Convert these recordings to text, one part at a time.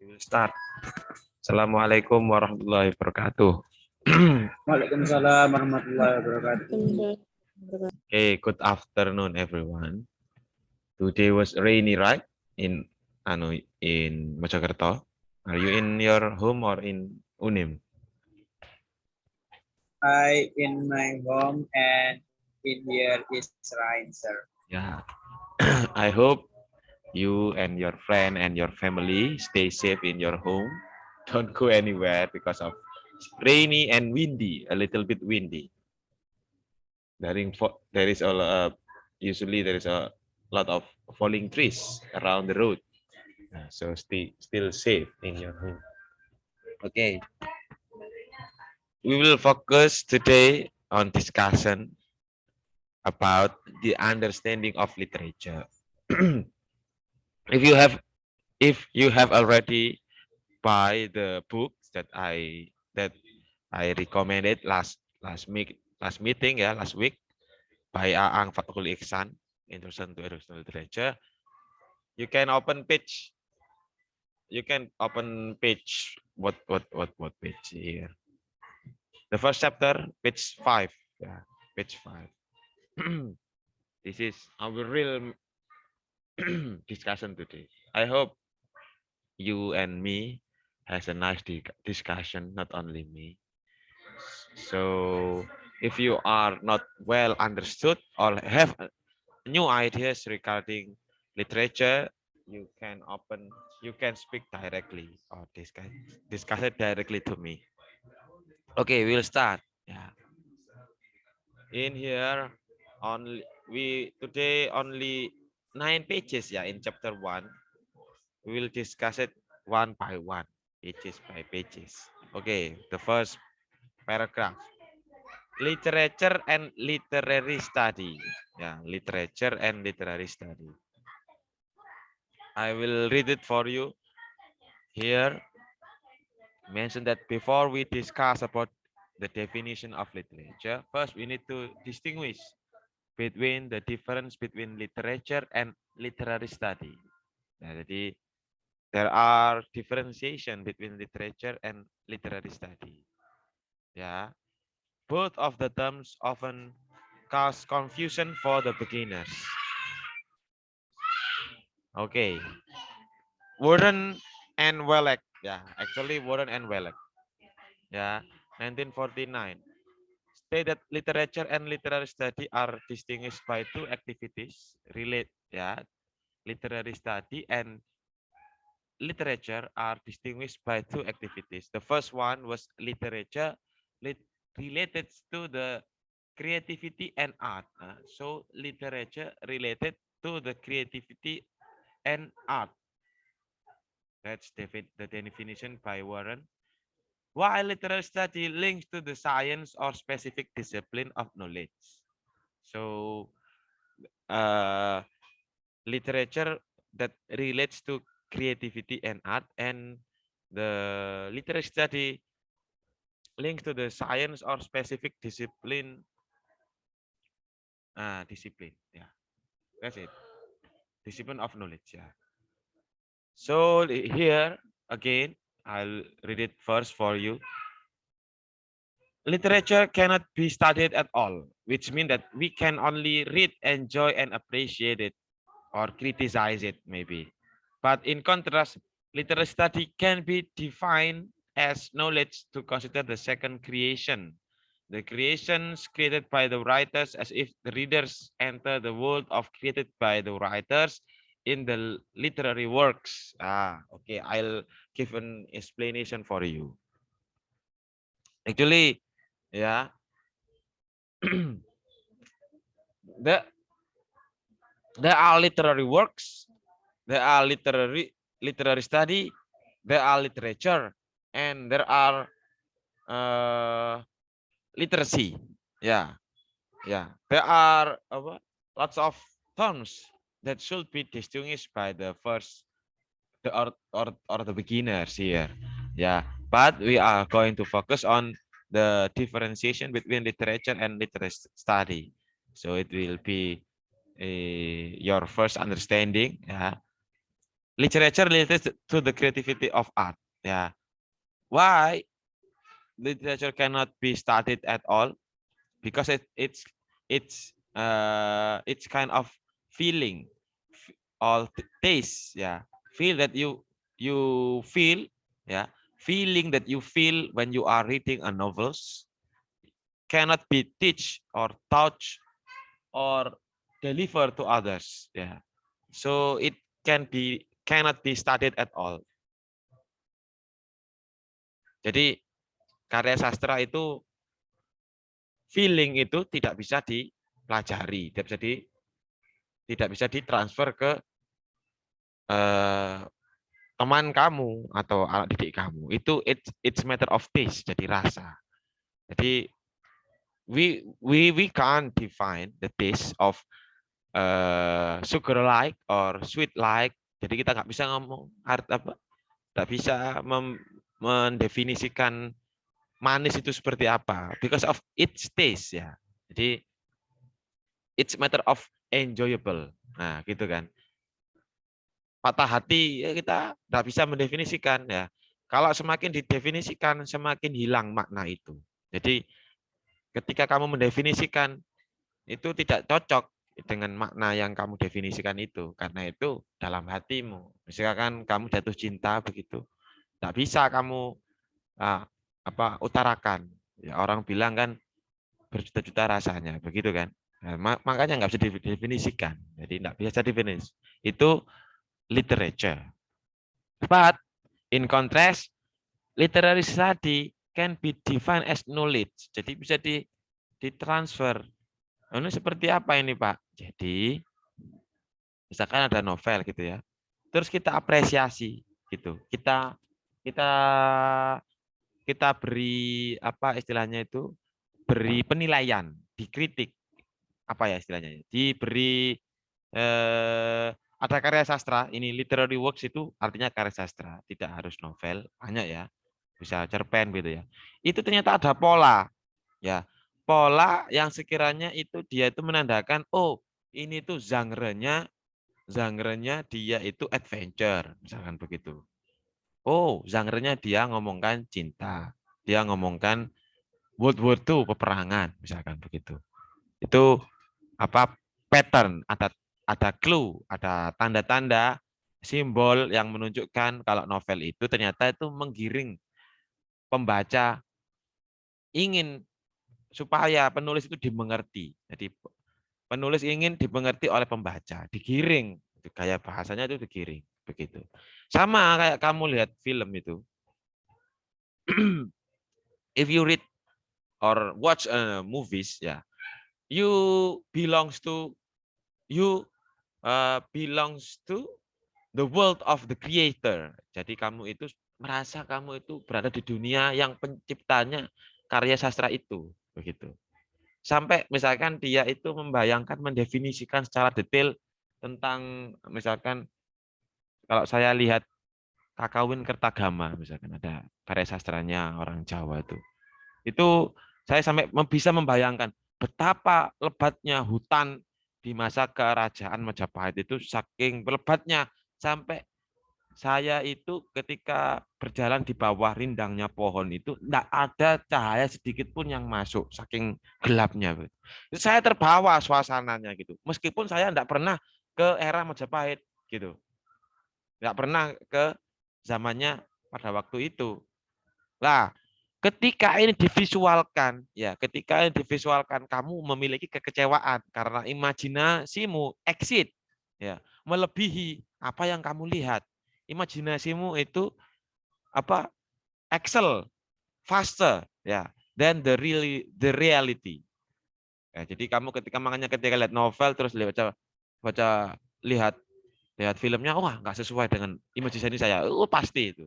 We will start. Assalamualaikum warahmatullahi wabarakatuh. Waalaikumsalam warahmatullahi wabarakatuh. Okay, good afternoon, everyone. Today was rainy, right? In in Mojokerto. Are you in your home or in Unim? I in my home and in here is rain, sir. Yeah. I hope you and your friend and your family stay safe in your home. Don't go anywhere because of rainy and windy, a little bit windy. There is usually there is a lot of falling trees around the road. So stay still safe in your home. Okay. We will focus today on discussion about the understanding of literature. if you have if you have already buy the books that I recommended last meeting, last week, by Aang Fathul Ihsan, Introduction to Educational Literature, you can open page. You can open page. What page here? The first chapter, page 5. Yeah, page 5. This is our real discussion today. I hope you and me has a nice discussion, not only me. So if you are not well understood or have new ideas regarding literature, you can speak directly or discuss it directly to me. Okay, we'll start. Yeah. In here, only we today only 9 pages. Yeah, in chapter 1, we will discuss it one by one, pages by pages. Okay, the first paragraph: literature and literary study. Yeah, literature and literary study. I will read it for you. Here, mention that before we discuss about the definition of literature, first we need to distinguish between the difference between literature and literary study. Nah, jadi there are differentiation between literature and literary study. Yeah, both of the terms often cause confusion for the beginners. Okay, Warren and Welleck. Yeah, actually Warren and Welleck. Yeah, 1949. State that literature and literary study are distinguished by two activities. Literary study and literature are distinguished by two activities. The first one was literature related to the creativity and art. So literature related to the creativity and art. That's the definition by Warren. While literary study links to the science or specific discipline of knowledge. So literature that relates to creativity and art, and the literary study links to the science or specific discipline. Discipline, yeah, that's it. Discipline of knowledge, yeah. So here again, I'll read it first for you. Literature cannot be studied at all, which means that we can only read, enjoy, and appreciate it, or criticize it maybe. But in contrast, literary study can be defined as knowledge to consider the second creation, the creations created by the writers, as if the readers enter the world of created by the writers in the literary works. Okay, I'll give an explanation for you. Actually, yeah, the there are literary works, there are literary study, there are literature, and there are literacy. Yeah, yeah. There are lots of terms that should be distinguished by the first or the beginners here. Yeah, but we are going to focus on the differentiation between literature and literary study. So it will be your first understanding. Yeah. literature related to the creativity of art. Yeah. Why literature cannot be studied at all? Because it's kind of feeling or taste. Yeah. Feel that you feel. Yeah. Feeling that you feel when you are reading a novels cannot be teach or touch or deliver to others. Yeah. So it cannot be studied at all. Jadi karya sastra itu feeling itu tidak bisa dipelajari, tidak bisa ditransfer ke teman kamu atau anak didik kamu. Itu it's matter of taste, jadi rasa. Jadi we can't define the taste of sugar like or sweet like. Jadi kita nggak bisa ngomong apa, nggak bisa mendefinisikan manis itu seperti apa because of its taste ya. Jadi it's matter of enjoyable. Nah, gitu kan. Patah hati ya kita nggak bisa mendefinisikan ya. Kalau semakin didefinisikan semakin hilang makna itu. Jadi ketika kamu mendefinisikan itu tidak cocok dengan makna yang kamu definisikan itu karena itu dalam hatimu. Misalkan kamu jatuh cinta begitu, nggak bisa kamu utarakan. Ya, orang bilang kan berjuta-juta rasanya, begitu kan? Nah, makanya nggak bisa didefinisikan. Jadi nggak bisa definisi. Itu literature. But in contrast, literary study can be defined as knowledge. Jadi bisa ditransfer. Ini seperti apa ini Pak? Jadi misalkan ada novel gitu ya. Terus kita apresiasi gitu. Kita kita beri apa istilahnya itu? Beri penilaian, dikritik apa ya istilahnya? Diberi ada karya sastra, ini literary works itu artinya karya sastra, tidak harus novel, banyak ya. Bisa cerpen gitu ya. Itu ternyata ada pola ya. Pola yang sekiranya itu dia itu menandakan oh, ini tuh genre-nya dia itu adventure, misalkan begitu. Oh, genre-nya dia ngomongkan cinta. Dia ngomongkan World War II, peperangan, misalkan begitu. Itu apa pattern, ada clue, ada tanda-tanda simbol yang menunjukkan kalau novel itu ternyata itu menggiring pembaca ingin supaya penulis itu dimengerti. Jadi penulis ingin dimengerti oleh pembaca, digiring. Gaya bahasanya itu digiring, begitu. Sama kayak kamu lihat film itu. If you read or watch movies, ya, you belongs to you belongs to the world of the creator. Jadi kamu itu merasa kamu itu berada di dunia yang penciptanya karya sastra itu, begitu. Sampai misalkan dia itu membayangkan, mendefinisikan secara detail tentang misalkan kalau saya lihat Kakawin Kertagama, misalkan ada karya sastranya orang Jawa itu. Itu saya sampai bisa membayangkan betapa lebatnya hutan di masa kerajaan Majapahit itu saking lebatnya sampai saya itu ketika berjalan di bawah rindangnya pohon itu tidak ada cahaya sedikit pun yang masuk saking gelapnya. Itu saya terbawa suasananya gitu. Meskipun saya tidak pernah ke era Majapahit gitu, tidak pernah ke zamannya pada waktu itu. Lah, ketika ini divisualkan, ya, ketika ini divisualkan, kamu memiliki kekecewaan karena imajinasimu exit, ya, melebihi apa yang kamu lihat. Imajinasimu itu apa? Excel, faster, ya, than the reality. Ya, jadi kamu ketika lihat novel terus baca lihat lihat filmnya, wah nggak sesuai dengan imajinasi saya, pasti itu.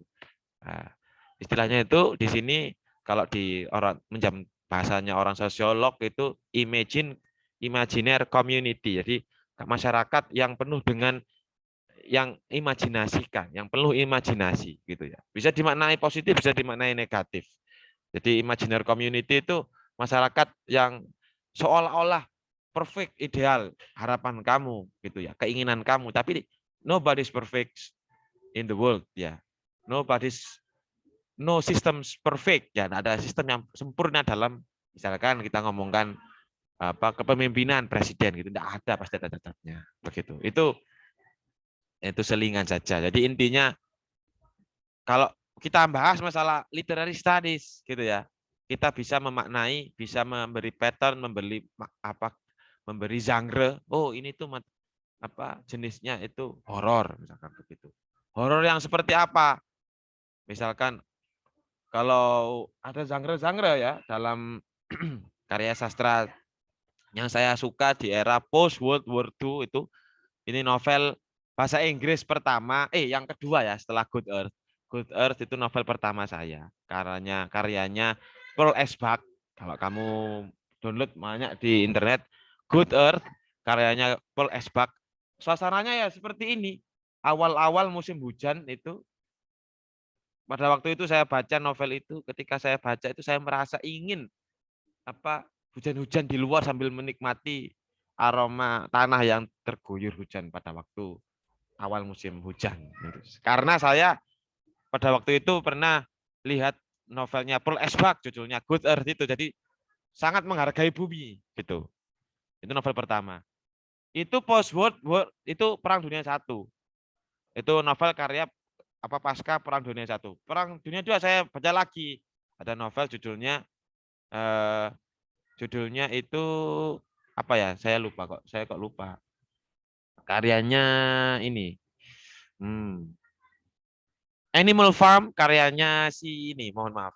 Nah, istilahnya itu di sini kalau di orang menjam bahasanya orang sosiolog itu imaginer community. Jadi masyarakat yang penuh dengan yang imajinasikan, yang penuh imajinasi gitu ya. Bisa dimaknai positif, bisa dimaknai negatif. Jadi imaginer community itu masyarakat yang seolah-olah perfect, ideal harapan kamu gitu ya, keinginan kamu, tapi nobody's perfect. in the world, ya. No systems perfect, ya. Tidak ada sistem yang sempurna dalam, misalkan kita ngomongkan kepemimpinan presiden gitu, tidak ada, pasti ada catatnya, begitu. Itu selingan saja. Jadi intinya kalau kita bahas masalah literary studies gitu ya, kita bisa memaknai, bisa memberi pattern, memberi genre. Oh, ini tuh jenisnya itu horor, misalkan begitu. Horor yang seperti apa? Misalkan kalau ada genre-genre ya dalam karya sastra yang saya suka di era post World War II itu, ini novel bahasa Inggris pertama, yang kedua ya setelah Good Earth. Good Earth itu novel pertama saya. Karyanya Paul S. Buck. Kalau kamu download banyak di internet, Good Earth karyanya Paul S. Buck. Suasananya ya seperti ini. Awal-awal musim hujan itu, pada waktu itu saya baca novel itu, ketika saya baca itu saya merasa ingin hujan-hujan di luar sambil menikmati aroma tanah yang terguyur hujan pada waktu awal musim hujan. Karena saya pada waktu itu pernah lihat novelnya Paul S. Buck, judulnya Good Earth itu, jadi sangat menghargai bumi gitu. Itu novel pertama. Itu post World War, itu Perang Dunia I. Itu novel karya pasca Perang Dunia I. Perang Dunia II saya baca lagi. Ada novel judulnya itu apa ya? Saya lupa kok. Saya kok lupa. Karyanya ini. Animal Farm karyanya si ini. Mohon maaf.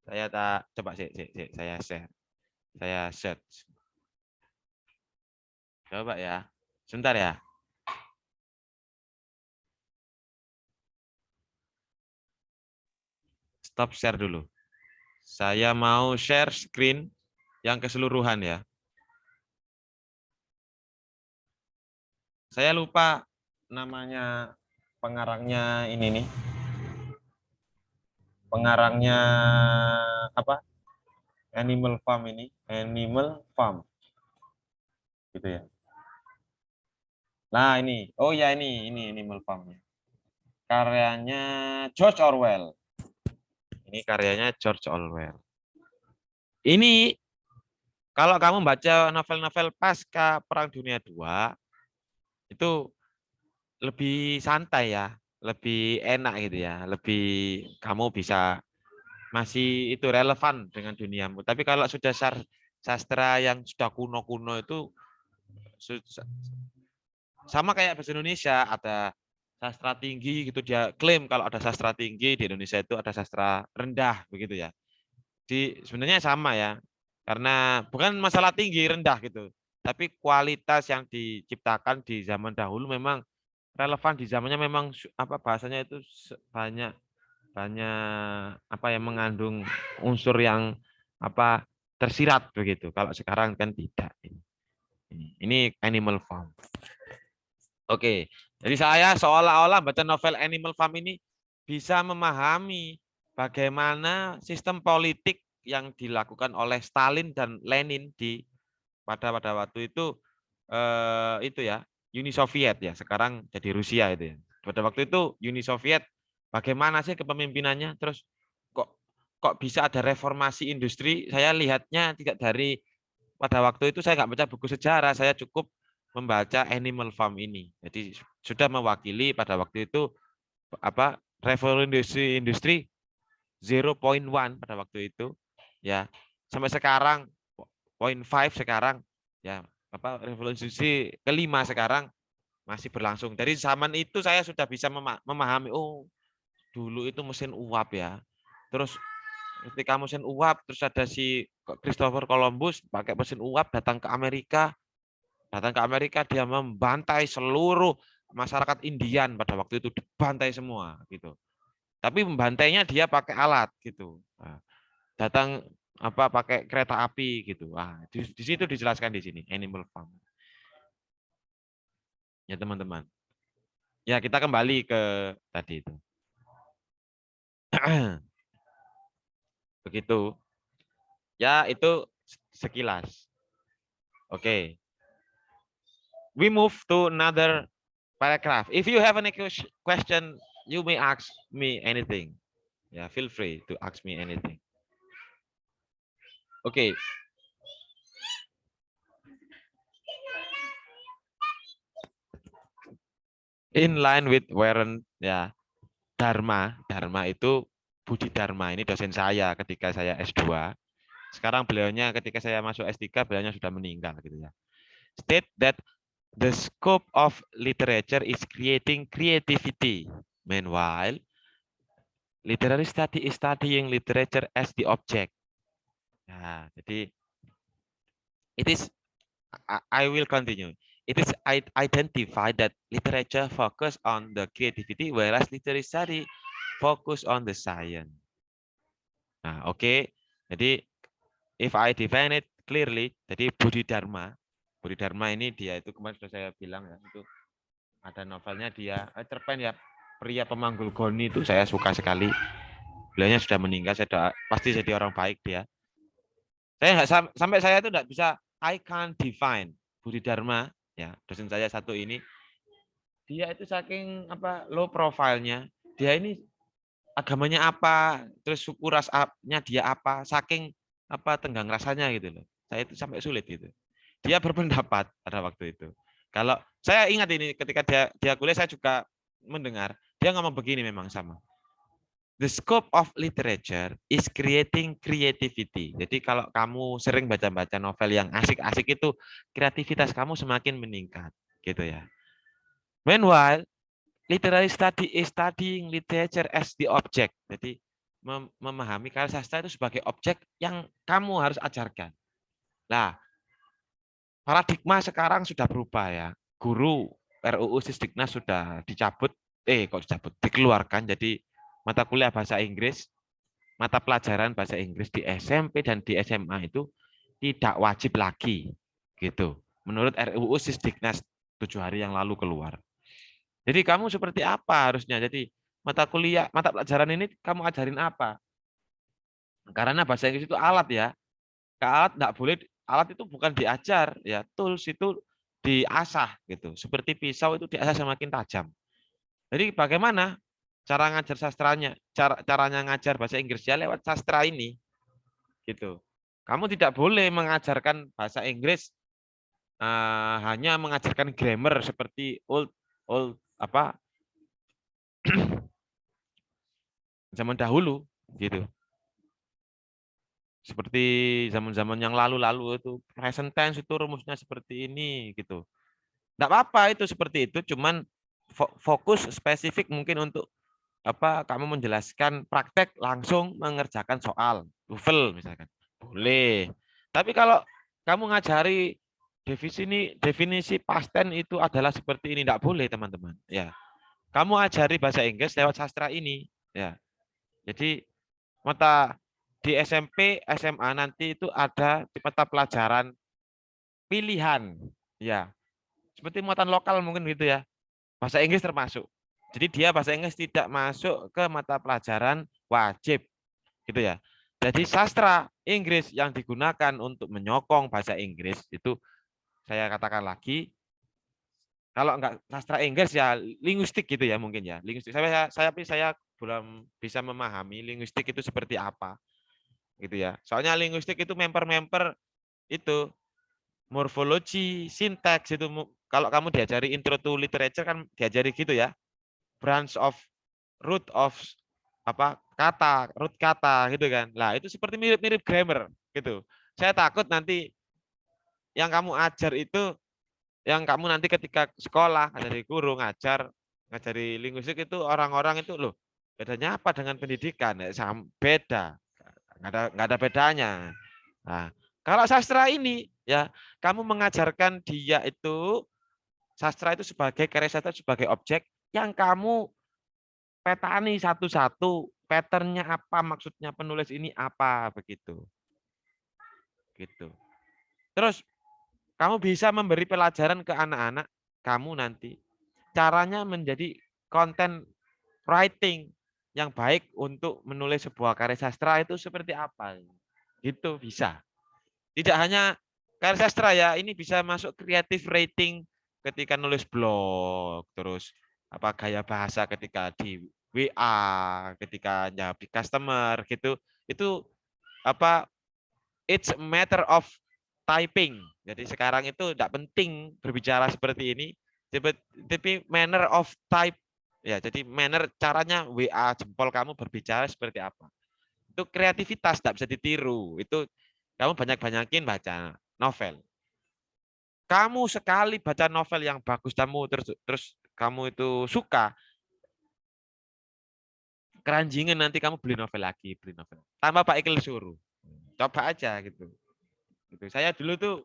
Saya tak coba saya share. Saya search. Coba ya. Sebentar ya. Stop share dulu. Saya mau share screen yang keseluruhan ya. Saya lupa namanya pengarangnya ini nih. Pengarangnya apa? Animal Farm ini. Animal Farm. Gitu ya. Nah ini. Oh ya ini Animal Farm. Karyanya George Orwell. Ini karyanya George Orwell. Ini kalau kamu baca novel-novel pasca Perang Dunia II, itu lebih santai ya, lebih enak gitu ya, lebih kamu bisa masih itu relevan dengan duniamu. Tapi kalau sudah sastra yang sudah kuno-kuno itu sama kayak bahasa Indonesia, ada sastra tinggi gitu, dia klaim kalau ada sastra tinggi di Indonesia itu ada sastra rendah begitu ya. Sebenarnya sama ya, karena bukan masalah tinggi rendah gitu, tapi kualitas yang diciptakan di zaman dahulu memang relevan di zamannya, memang bahasanya itu banyak yang mengandung unsur yang tersirat begitu. Kalau sekarang kan tidak. Ini Animal Farm. Oke, jadi saya seolah-olah baca novel Animal Farm ini bisa memahami bagaimana sistem politik yang dilakukan oleh Stalin dan Lenin pada waktu itu ya, Uni Soviet ya, sekarang jadi Rusia itu ya. Pada waktu itu Uni Soviet bagaimana sih kepemimpinannya, terus kok bisa ada reformasi industri. Saya lihatnya tidak dari pada waktu itu, saya nggak baca buku sejarah, saya cukup membaca Animal Farm ini. Jadi sudah mewakili pada waktu itu revolusi industri 0.1 pada waktu itu ya, sampai sekarang 0.5 sekarang ya, revolusi kelima sekarang masih berlangsung. Dari zaman itu saya sudah bisa memahami, oh dulu itu mesin uap ya. Terus ketika mesin uap, terus ada si Christopher Columbus pakai mesin uap datang ke Amerika. Dia membantai seluruh masyarakat Indian, pada waktu itu dibantai semua gitu. Tapi membantainya dia pakai alat gitu. Nah, datang pakai kereta api gitu. Di situ dijelaskan di sini Animal Farm. Ya teman-teman. Ya kita kembali ke tadi itu. Begitu. Ya itu sekilas. Oke. We move to another paragraph. If you have any question You may ask me anything. Yeah, feel free to ask me anything. Okay. In line with Warren, ya, Dharma itu Budi Dharma, ini dosen saya ketika saya S2. Sekarang beliaunya ketika saya masuk S3, beliaunya sudah meninggal gitu ya. State that the scope of literature is creating creativity. Meanwhile, literary study is studying literature as the object. Nah, jadi it is, I will continue. It is identified that literature focus on the creativity, whereas literary study focus on the science. Nah, oke. Jadi if I define it clearly, jadi Budi Dharma ini dia itu kemarin sudah saya bilang ya, itu ada novelnya dia, cerpen ya, Pria Pemanggul Goni, itu saya suka sekali. Beliaunya sudah meninggal, pasti jadi orang baik dia. Saya nggak sampai saya itu nggak bisa, I can't define Budi Dharma ya, dosen saya satu ini, dia itu saking apa low profile-nya, dia ini agamanya apa, terus suku rasanya dia apa, saking apa tenggang rasanya gitu loh. Saya itu sampai sulit gitu. Dia berpendapat pada waktu itu. Kalau saya ingat ini ketika dia kuliah, saya juga mendengar dia ngomong begini, memang sama. The scope of literature is creating creativity. Jadi kalau kamu sering baca-baca novel yang asik-asik itu, kreativitas kamu semakin meningkat, gitu ya. Meanwhile, literary study is studying literature as the object. Jadi memahami karya sastra itu sebagai objek yang kamu harus ajarkan. Nah, paradigma sekarang sudah berubah ya. Guru RUU Sisdiknas sudah dicabut, dikeluarkan. Jadi mata kuliah bahasa Inggris, mata pelajaran bahasa Inggris di SMP dan di SMA itu tidak wajib lagi, gitu. Menurut RUU Sisdiknas 7 hari yang lalu keluar. Jadi kamu seperti apa harusnya? Jadi mata pelajaran ini kamu ajarin apa? Karena bahasa Inggris itu alat ya. Alat enggak boleh, alat itu bukan diajar ya, tools itu diasah gitu. Seperti pisau itu diasah semakin tajam. Jadi bagaimana cara ngajar sastranya? Caranya ngajar bahasa Inggris ya lewat sastra ini gitu. Kamu tidak boleh mengajarkan bahasa Inggris hanya mengajarkan grammar seperti old apa zaman dahulu gitu. Seperti zaman-zaman yang lalu-lalu itu, present tense itu rumusnya seperti ini gitu. Enggak apa-apa itu seperti itu, cuman fokus spesifik mungkin untuk apa kamu menjelaskan praktek langsung mengerjakan soal TOEFL misalkan. Boleh. Tapi kalau kamu ngajari definisi past tense itu adalah seperti ini, enggak boleh teman-teman. Ya. Kamu ajari bahasa Inggris lewat sastra ini, ya. Jadi di SMP, SMA nanti itu ada mata pelajaran pilihan, ya. Seperti muatan lokal mungkin gitu ya. Bahasa Inggris termasuk. Jadi dia bahasa Inggris tidak masuk ke mata pelajaran wajib, gitu ya. Jadi sastra Inggris yang digunakan untuk menyokong bahasa Inggris itu, saya katakan lagi, kalau enggak sastra Inggris ya linguistik gitu ya mungkin ya. Linguistik. Saya belum bisa memahami linguistik itu seperti apa gitu ya. Soalnya linguistik itu memper itu morfologi, sintaks itu kalau kamu diajari intro to literature kan diajari gitu ya. Branch of root of apa kata, root kata gitu kan. Lah, itu seperti mirip-mirip grammar gitu. Saya takut nanti yang kamu ajar itu, yang kamu nanti ketika sekolah ngajari guru ngajari linguistik itu orang-orang itu loh, bedanya apa dengan pendidikan? Beda. Nggak ada bedanya. Nah, kalau sastra ini ya kamu mengajarkan dia itu sastra itu sebagai karya sastra sebagai objek yang kamu petani satu-satu, patternnya apa, maksudnya penulis ini apa begitu. Gitu. Terus kamu bisa memberi pelajaran ke anak-anak kamu nanti caranya menjadi content writing yang baik untuk menulis sebuah karya sastra itu seperti apa. Gitu bisa. Tidak hanya karya sastra ya, ini bisa masuk creative writing ketika nulis blog, terus apa gaya bahasa ketika di WA, ketika jawab di customer gitu. Itu apa it's a matter of typing. Jadi sekarang itu tidak penting berbicara seperti ini, tapi manner of type ya. Jadi manner caranya WA jempol kamu berbicara seperti apa. Itu kreativitas tidak bisa ditiru. Itu kamu banyak-banyakin baca novel. Kamu sekali baca novel yang bagus kamu terus kamu itu suka, keranjingan nanti kamu beli novel lagi, beli novel. Tanpa Pak Ikil suruh. Coba aja gitu. Gitu. Saya dulu tuh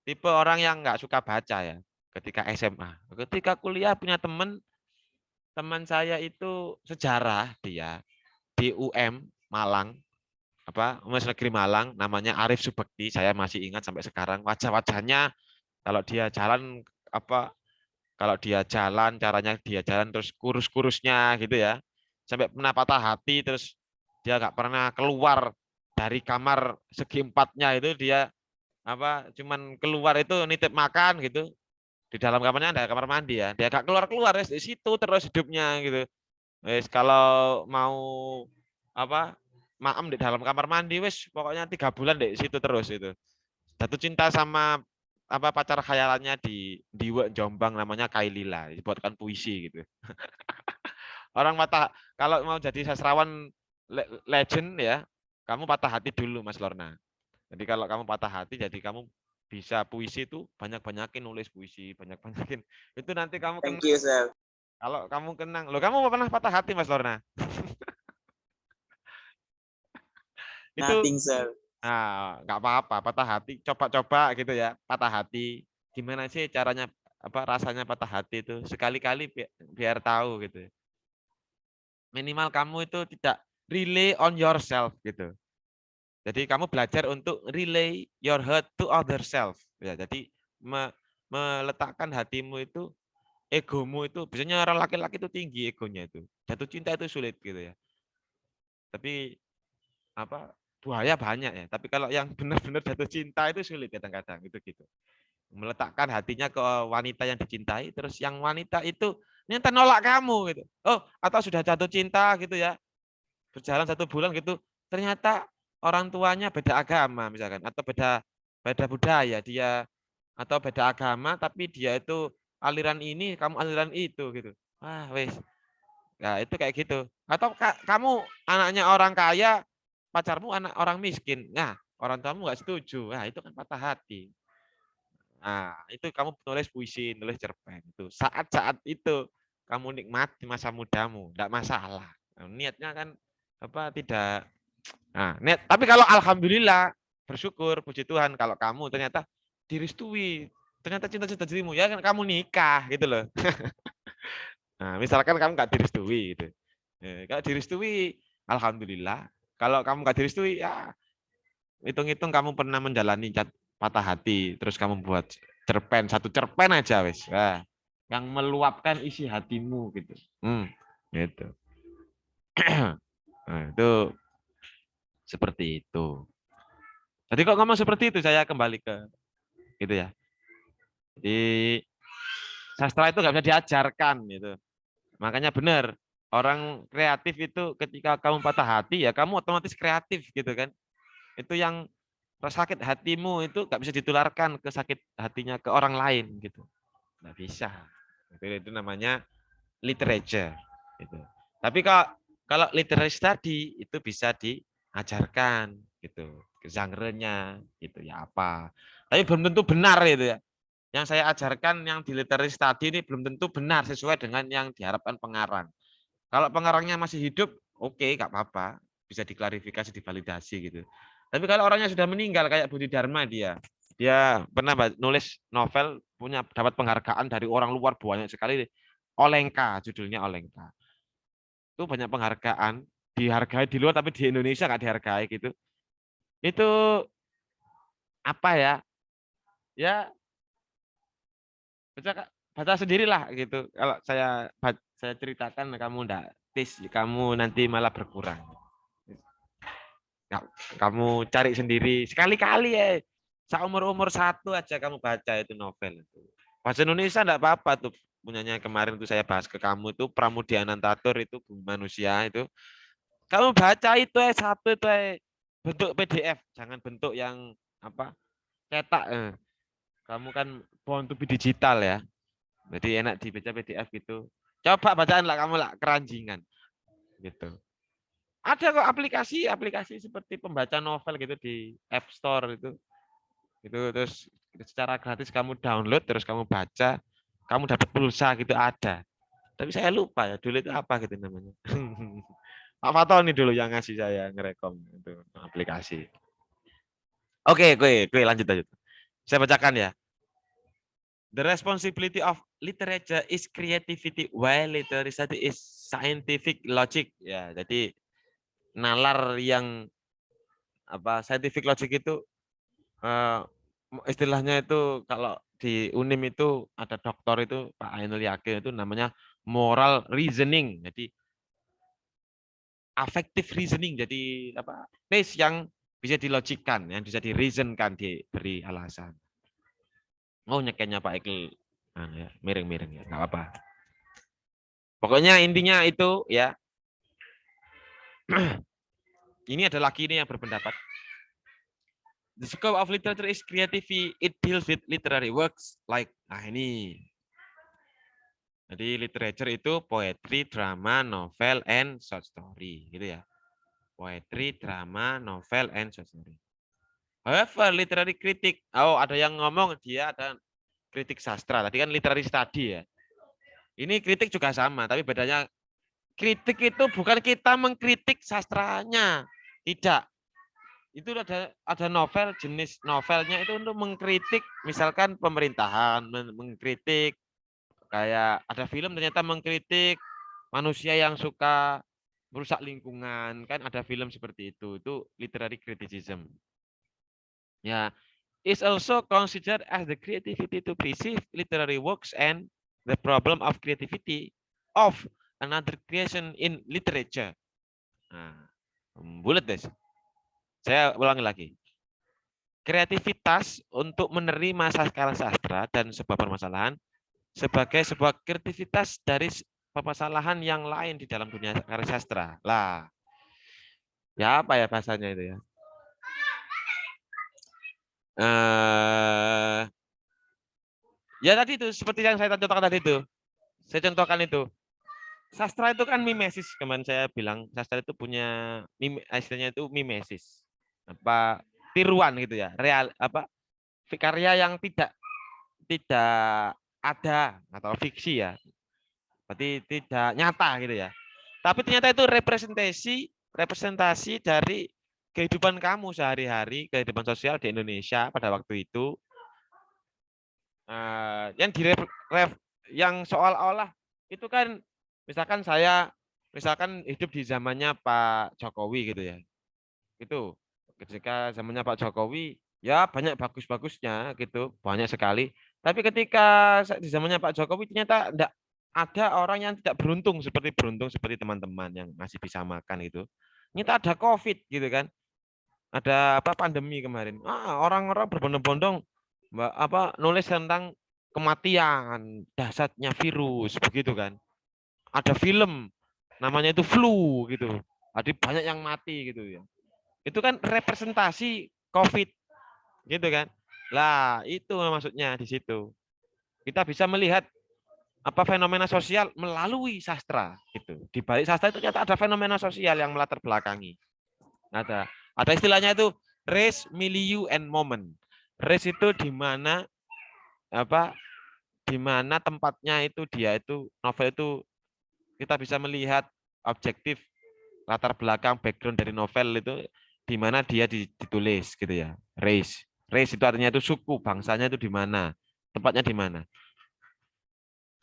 tipe orang yang nggak suka baca ya ketika SMA. Ketika kuliah punya teman saya itu sejarah dia di UM Malang, apa Universitas Negeri Malang, namanya Arif Subekti. Saya masih ingat sampai sekarang wajah-wajahnya kalau dia jalan apa kalau dia jalan caranya dia jalan terus kurus-kurusnya gitu ya. Sampai pernah patah hati terus dia nggak pernah keluar dari kamar segi empatnya itu dia apa cuman keluar itu nitip makan gitu di dalam kamarnya ada kamar mandi ya dia gak keluar keluar di situ terus hidupnya gitu wes kalau mau apa maem di dalam kamar mandi wes pokoknya 3 bulan di situ terus itu jatuh cinta sama apa pacar khayalannya di Jombang namanya Kailila dibuatkan puisi gitu orang patah kalau mau jadi sastrawan legend ya kamu patah hati dulu Mas Lorna. Jadi kalau kamu patah hati, jadi kamu bisa puisi itu banyak-banyakin nulis puisi, banyak-banyakin. Itu nanti kamu Thank kenang. you, sir. Kalau kamu kenang, loh kamu pernah patah hati Mas Lorna? Itu Nothing, sir. nggak apa-apa, patah hati, coba-coba gitu ya, patah hati. Gimana sih caranya apa rasanya patah hati itu? Sekali-kali biar tahu gitu. Minimal kamu itu tidak rely on yourself gitu. Jadi kamu belajar untuk relay your heart to other self. Ya, jadi meletakkan hatimu itu, egomu itu, biasanya orang laki-laki itu tinggi egonya itu. Jatuh cinta itu sulit gitu ya. Tapi apa buaya banyak ya. Tapi kalau yang benar-benar jatuh cinta itu sulit kadang-kadang itu gitu. Meletakkan hatinya ke wanita yang dicintai, terus yang wanita itu ternyata nolak kamu gitu. Oh, atau sudah jatuh cinta gitu ya. Berjalan 1 bulan gitu, ternyata orang tuanya beda agama misalkan atau beda beda budaya dia atau beda agama tapi dia itu aliran ini kamu aliran itu gitu wah wes nah itu kayak gitu atau kamu anaknya orang kaya pacarmu anak orang miskin nah orang tuamu nggak setuju nah itu kan patah hati nah itu kamu nulis puisi nulis cerpen itu saat-saat itu kamu nikmati masa mudamu enggak masalah nah, niatnya kan apa tidak. Nah, tapi kalau alhamdulillah bersyukur puji Tuhan kalau kamu ternyata direstui, ternyata cinta-cinta dirimu ya kan kamu nikah gitu loh. Nah, misalkan kamu nggak direstui gitu. Kalau direstui alhamdulillah. Kalau kamu nggak direstui ya hitung-hitung kamu pernah menjalani patah hati terus kamu buat cerpen satu cerpen aja wes. Wah, yang meluapkan isi hatimu gitu. Gitu. Nah, itu seperti itu. Jadi kok ngomong seperti itu saya kembali ke gitu ya. Jadi sastra itu nggak bisa diajarkan gitu. Makanya benar orang kreatif itu ketika kamu patah hati ya kamu otomatis kreatif gitu kan. Itu yang sakit hatimu itu nggak bisa ditularkan ke sakit hatinya ke orang lain gitu. Nggak bisa. Itu namanya literature. Gitu. Tapi kalau literature tadi itu bisa diajarkan gitu genre-nya gitu ya apa. Tapi belum tentu benar itu ya. Yang saya ajarkan yang di literature tadi ini belum tentu benar sesuai dengan yang diharapkan pengarang. Kalau pengarangnya masih hidup, oke, nggak apa-apa, bisa diklarifikasi, divalidasi gitu. Tapi kalau orangnya sudah meninggal kayak Budi Dharma dia pernah nulis novel punya dapat penghargaan dari orang luar banyak sekali. Olenka judulnya Olenka. Itu banyak penghargaan, dihargai di luar tapi di Indonesia nggak dihargai gitu. Itu apa ya? Ya baca sendirilah gitu. Kalau saya ceritakan kamu ndak tis, kamu nanti malah berkurang. Kamu cari sendiri sekali-kali ya. Seumur-umur 1 aja kamu baca itu novel itu. Bahasa Indonesia enggak apa-apa tuh. punyanya kemarin itu saya bahas ke kamu itu Pramudia Anantatur itu Bumi Manusia itu. Kamu baca itu satu itu bentuk PDF, jangan bentuk yang apa cetak. Kamu kan born to be digital ya. Jadi enak dibaca PDF gitu. Coba bacaan lah kamu lah keranjingan gitu. Ada kok aplikasi seperti pembaca novel gitu di App Store itu. Itu terus secara gratis kamu download terus kamu baca, kamu dapat pulsa gitu ada. Tapi saya lupa ya dulu itu apa gitu namanya. Pak Fatoni dulu yang ngasih saya ngerekom itu aplikasi. Oke, gue lanjut. Saya bacakan ya. The responsibility of literature is creativity, while literary study is scientific logic. Ya, jadi nalar yang apa scientific logic itu istilahnya itu kalau di Unim itu ada doktor itu Pak Ainul Yakin itu namanya moral reasoning. Jadi affective reasoning. Jadi apa? Tes yang bisa dilogikkan, yang bisa direasonkan, diberi alasan. Oh nyekenya Pak Ekel, ya, miring-miring ya, nggak apa-apa. Pokoknya intinya itu ya. Ini ada lagi ini yang berpendapat. The scope of literature is creativity. It deals with literary works like, nah ini. Jadi literature itu poetry, drama, novel, and short story, gitu ya. Poetry, drama, novel, and short story. However, literary critic, oh ada yang ngomong dia ada kritik sastra. Tadi kan literary study ya. Ini kritik juga sama, tapi bedanya kritik itu bukan kita mengkritik sastranya, tidak. Itu ada novel, jenis novelnya itu untuk mengkritik misalkan pemerintahan, mengkritik kayak ada film ternyata mengkritik manusia yang suka merusak lingkungan, kan ada film seperti itu literary criticism. Ya, is also considered as the creativity to perceive literary works and the problem of creativity of another creation in literature. Nah, bulat deh. Saya ulangi lagi. Kreativitas untuk menerima karya sastra dan sebuah permasalahan sebagai sebuah kreativitas dari permasalahan yang lain di dalam dunia karya sastra. Lah, ya apa ya bahasanya itu ya? Ya tadi itu seperti yang saya contohkan tadi itu. Saya contohkan itu. Sastra itu kan mimesis, kemarin saya bilang sastra itu punya istilahnya itu mimesis. Apa tiruan gitu ya. Real apa karya yang tidak ada atau fiksi ya. Berarti tidak nyata gitu ya. Tapi ternyata itu representasi dari kehidupan kamu sehari-hari, kehidupan sosial di Indonesia pada waktu itu. Yang yang seolah-olah itu kan misalkan saya hidup di zamannya Pak Jokowi gitu ya. Itu ketika zamannya Pak Jokowi ya banyak bagus-bagusnya gitu, banyak sekali. Tapi ketika di zamannya Pak Jokowi ternyata enggak ada orang yang tidak beruntung seperti teman-teman yang masih bisa makan itu. Ternyata ada COVID gitu kan. Ada apa pandemi kemarin. Orang-orang berbondong-bondong nulis tentang kematian, dahsyatnya virus begitu kan. Ada film namanya itu flu gitu. Jadi banyak yang mati gitu ya. Itu kan representasi COVID gitu kan. Lah, itu maksudnya di situ. Kita bisa melihat apa fenomena sosial melalui sastra gitu. Di balik sastra itu ternyata ada fenomena sosial yang melatar belakangi. Ada istilahnya itu race, milieu, and moment. Race itu di mana di mana tempatnya itu dia itu novel itu kita bisa melihat objektif latar belakang background dari novel itu di mana dia ditulis gitu ya. Race itu artinya itu suku, bangsanya itu di mana, tempatnya di mana.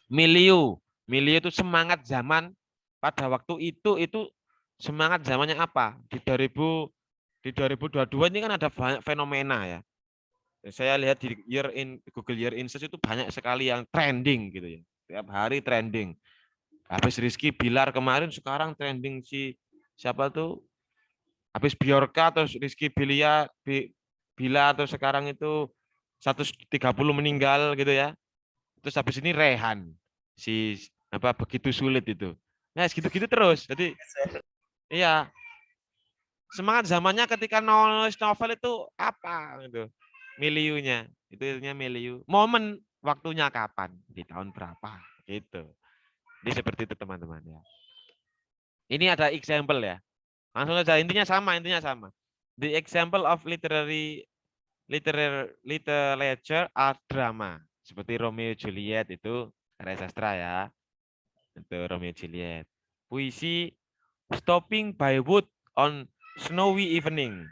Milieu itu semangat zaman pada waktu itu semangat zamannya apa? Di 2022 ini kan ada banyak fenomena ya. Saya lihat di Google Year in Search itu banyak sekali yang trending gitu ya. Tiap hari trending. Habis Rizky Bilar kemarin, sekarang trending siapa tuh? Habis Bjorka terus Rizky Bila terus sekarang itu 130 meninggal gitu ya. Terus habis ini Rehan. si apa begitu sulit itu. Nah, gitu-gitu terus. Jadi iya, semangat zamannya ketika nulis novel itu apa gitu. Miliunya, itu artinya miliu. Momen waktunya kapan, di tahun berapa gitu. Jadi seperti itu teman-teman ya. Ini ada example ya. Langsung saja intinya sama. The example of literature art drama seperti Romeo Juliet itu karya sastra ya. Itu Romeo Juliet. Puisi Stopping by Wood on Snowy Evening.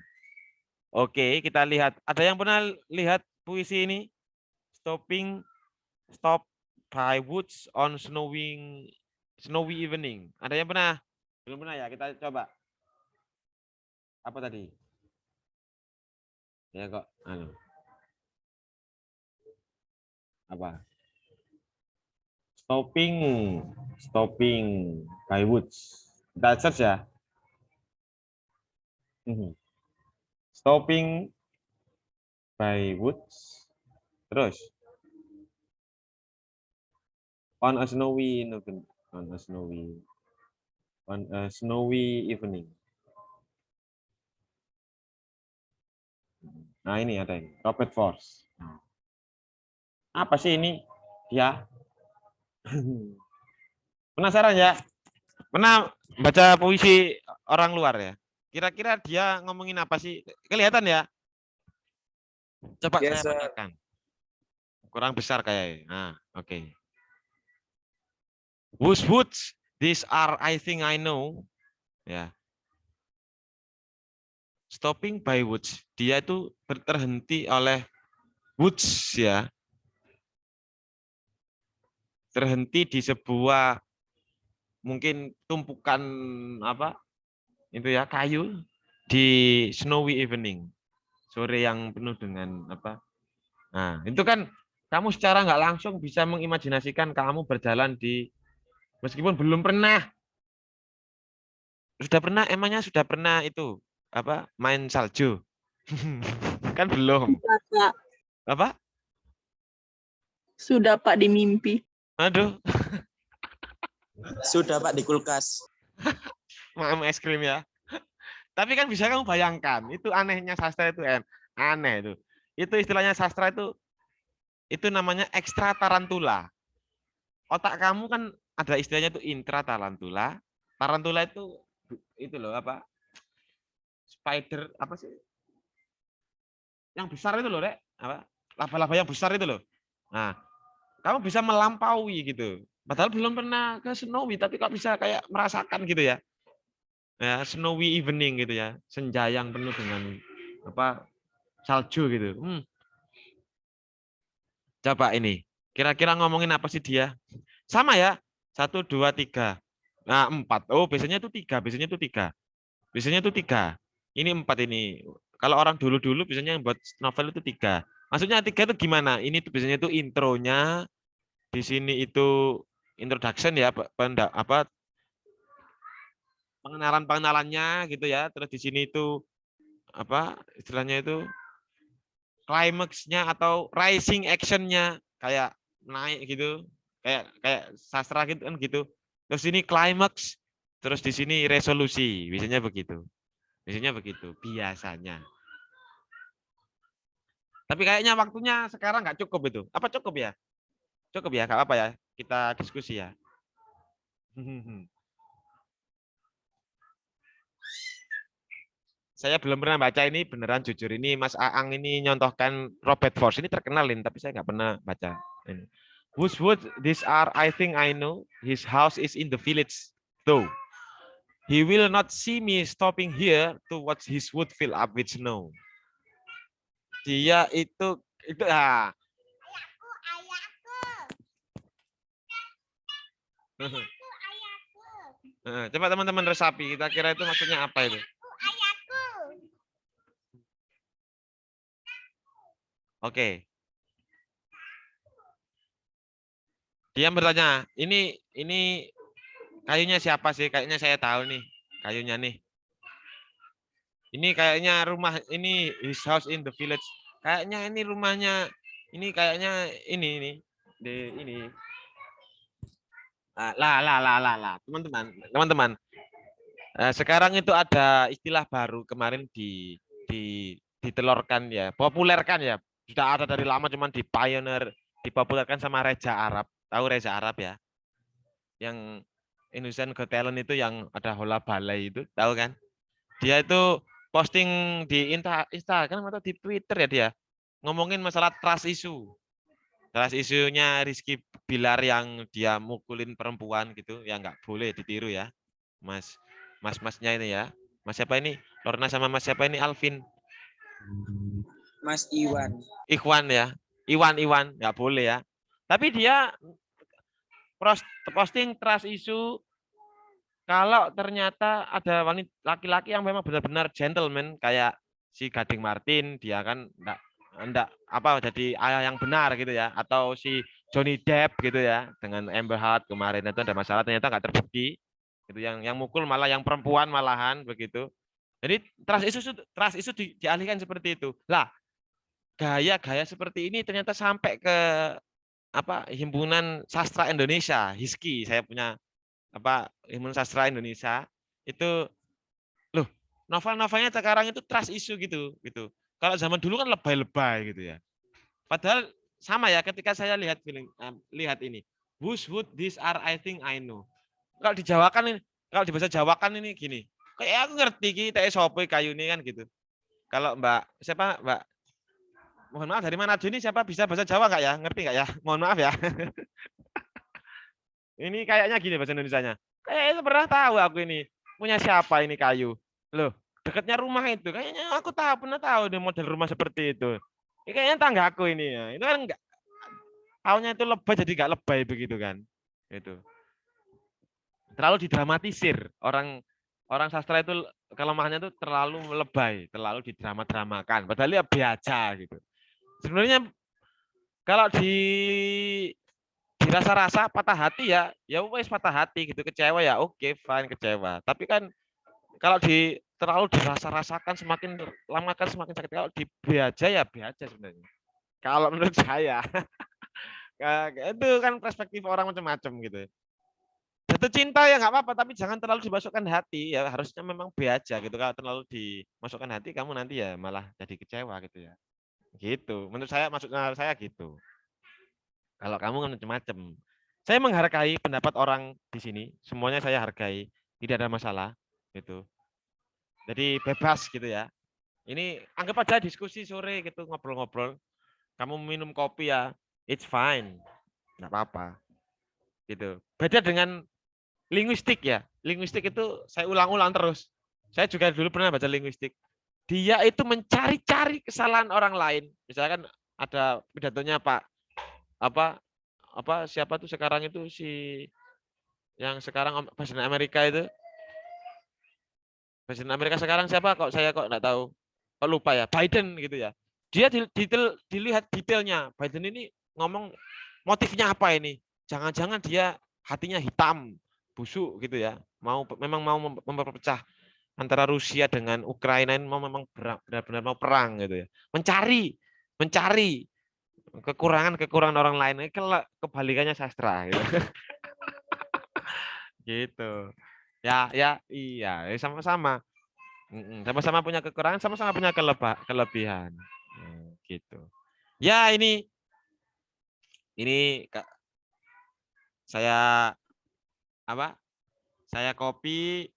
Oke, kita lihat. Ada yang pernah lihat puisi ini? Stop by Woods on Snowy Evening. Ada yang pernah? Belum pernah ya? Kita coba. Apa tadi? Ya kok. Apa? Stopping by Woods. Kita search ya. Stopping by Woods. Terus on a snowy evening. Nah ini ada ini Robert Frost. Apa sih ini? Ya. Penasaran ya? Pernah baca puisi orang luar ya? Kira-kira dia ngomongin apa sih? Kelihatan ya? Coba Yes, saya sir. petakan. Kurang besar kayaknya. Nah, oke. Okay. Woods, these are I think I know. Ya. Stopping by Woods. Dia itu terhenti oleh Woods ya. Terhenti di sebuah mungkin tumpukan apa? Itu ya, kayu di snowy evening. Sore yang penuh dengan apa? Nah, itu kan kamu secara nggak langsung bisa mengimajinasikan kamu berjalan di meskipun belum pernah emangnya sudah pernah itu apa main salju kan belum Pak. apa Sudah Pak di mimpi. aduh Sudah Pak di kulkas. makan es krim ya tapi kan bisa kamu bayangkan itu anehnya sastra itu aneh itu istilahnya sastra itu namanya ekstra tarantula otak kamu kan ada istilahnya itu intra tarantula itu loh apa spider apa sih yang besar itu loh Rek apa laba-laba yang besar itu loh nah kamu bisa melampaui gitu padahal belum pernah ke snowy tapi kok bisa kayak merasakan gitu ya snowy evening gitu ya senja yang penuh dengan apa salju gitu coba ini kira-kira ngomongin apa sih dia sama ya 1, 2, 3 nah 4 biasanya itu tiga ini 4 ini kalau orang dulu biasanya yang buat novel itu 3 maksudnya 3 itu gimana ini tuh biasanya itu intronya di sini itu introduction ya apa pengenalannya gitu ya terus di sini itu apa istilahnya itu climaxnya atau rising actionnya kayak naik gitu kayak sastra gitu kan gitu terus ini climax terus di sini resolusi biasanya begitu biasanya tapi kayaknya waktunya sekarang nggak cukup itu apa cukup ya nggak apa ya kita diskusi ya saya belum pernah baca ini beneran jujur ini Mas Aang ini nyontohkan Robert Frost ini terkenalin tapi saya nggak pernah baca ini. Woodswood, these are I think I know. His house is in the village though. He will not see me stopping here to watch his wood fill up with snow. Dia itu ah. Coba teman-teman resapi, kita kira itu maksudnya apa itu? Oke. Dia bertanya, ini kayunya siapa sih? Kayaknya saya tahu nih, kayunya nih. Ini kayaknya rumah ini his house in the village. Kayaknya ini rumahnya ini kayaknya ini di ini. Teman-teman. Sekarang itu ada istilah baru kemarin ditelurkan ya, populerkan ya. Sudah ada dari lama cuman di pioneer, dipopulerkan sama Reza Arab. Tahu Reza Arab ya? Yang Indonesian Got Talent itu yang ada Hola Balai itu, tahu kan? Dia itu posting di Instagram atau di Twitter ya dia ngomongin masalah trust issue. Trust isunya Rizky Bilar yang dia mukulin perempuan gitu, ya nggak boleh ditiru ya. Masnya ini ya. Mas siapa ini? Lorna sama Mas siapa ini? Alvin. Mas Iwan. Ikhwan ya. Iwan nggak boleh ya. Tapi dia posting trust issue kalau ternyata ada wanita laki-laki yang memang benar-benar gentleman kayak si Gading Martin, dia kan enggak apa jadi ayah yang benar gitu ya, atau si Johnny Depp gitu ya dengan Amber Heard kemarin itu ada masalah ternyata nggak terbukti itu yang mukul malah yang perempuan malahan begitu. Jadi trust isu dialihkan seperti itu. Lah, gaya-gaya seperti ini ternyata sampai ke apa Himpunan Sastra Indonesia, HISKI. Saya punya apa Himpunan Sastra Indonesia itu loh, novel-novelnya sekarang itu trust issue gitu. Kalau zaman dulu kan lebay-lebay gitu ya. Padahal sama ya ketika saya lihat ini. Whose wood these are I think I know. Kalau dijawakan ini, kalau di bahasa Jawa kan ini gini. Kayak aku ngerti kita sopo kayu ini kan gitu. Kalau Mbak mohon maaf dari mana ini siapa bisa bahasa Jawa nggak ya? Ngerti nggak ya? Mohon maaf ya. Ini kayaknya gini bahasa Indonesianya. Kayaknya pernah tahu aku ini. Punya siapa ini kayu? Loh, dekatnya rumah itu. Kayaknya aku pernah tahu nih model rumah seperti itu. Ini kayaknya tangga aku ini ya. Itu kan enggak taunya itu lebay jadi enggak lebay begitu kan. Itu. Terlalu didramatisir. Orang sastra itu kelemahannya itu terlalu lebay, terlalu didrama-dramakan. Padahal ya biasa gitu. Sebenarnya kalau dirasa-rasa patah hati ya wes patah hati gitu, kecewa ya oke fine kecewa. Tapi kan kalau terlalu dirasa-rasakan semakin lama kan semakin sakit. Kalau di aja ya aja sebenarnya. Kalau menurut saya itu kan perspektif orang macam-macam gitu. Jatuh cinta ya nggak apa-apa, tapi jangan terlalu dimasukkan hati ya. Harusnya memang aja gitu. Kalau terlalu dimasukkan hati, kamu nanti ya malah jadi kecewa gitu ya. Gitu. Menurut saya maksudnya saya gitu. Kalau kamu kan macam-macam. Saya menghargai pendapat orang di sini. Semuanya saya hargai. Tidak ada masalah. Gitu. Jadi bebas gitu ya. Ini anggap aja diskusi sore gitu, ngobrol-ngobrol. Kamu minum kopi ya, it's fine. Nggak apa-apa. Gitu. Beda dengan linguistik ya. Linguistik itu saya ulang-ulang terus. Saya juga dulu pernah baca linguistik. Dia itu mencari-cari kesalahan orang lain. Misalkan ada pidatonya Pak siapa tuh sekarang itu si yang sekarang Presiden Amerika itu. Presiden Amerika sekarang siapa kok saya kok enggak tahu. Kok lupa ya, Biden gitu ya. Dia dilihat detailnya. Biden ini ngomong motifnya apa ini? Jangan-jangan dia hatinya hitam, busuk gitu ya. Memang mau memperpecah antara Rusia dengan Ukraina ini memang benar-benar mau perang gitu ya. Mencari kekurangan orang lain. Ini kebalikannya sastra gitu. Gitu. Ya iya, sama-sama. Sama-sama punya kekurangan, sama-sama punya kelebihan. Gitu. Ya ini saya saya kopi.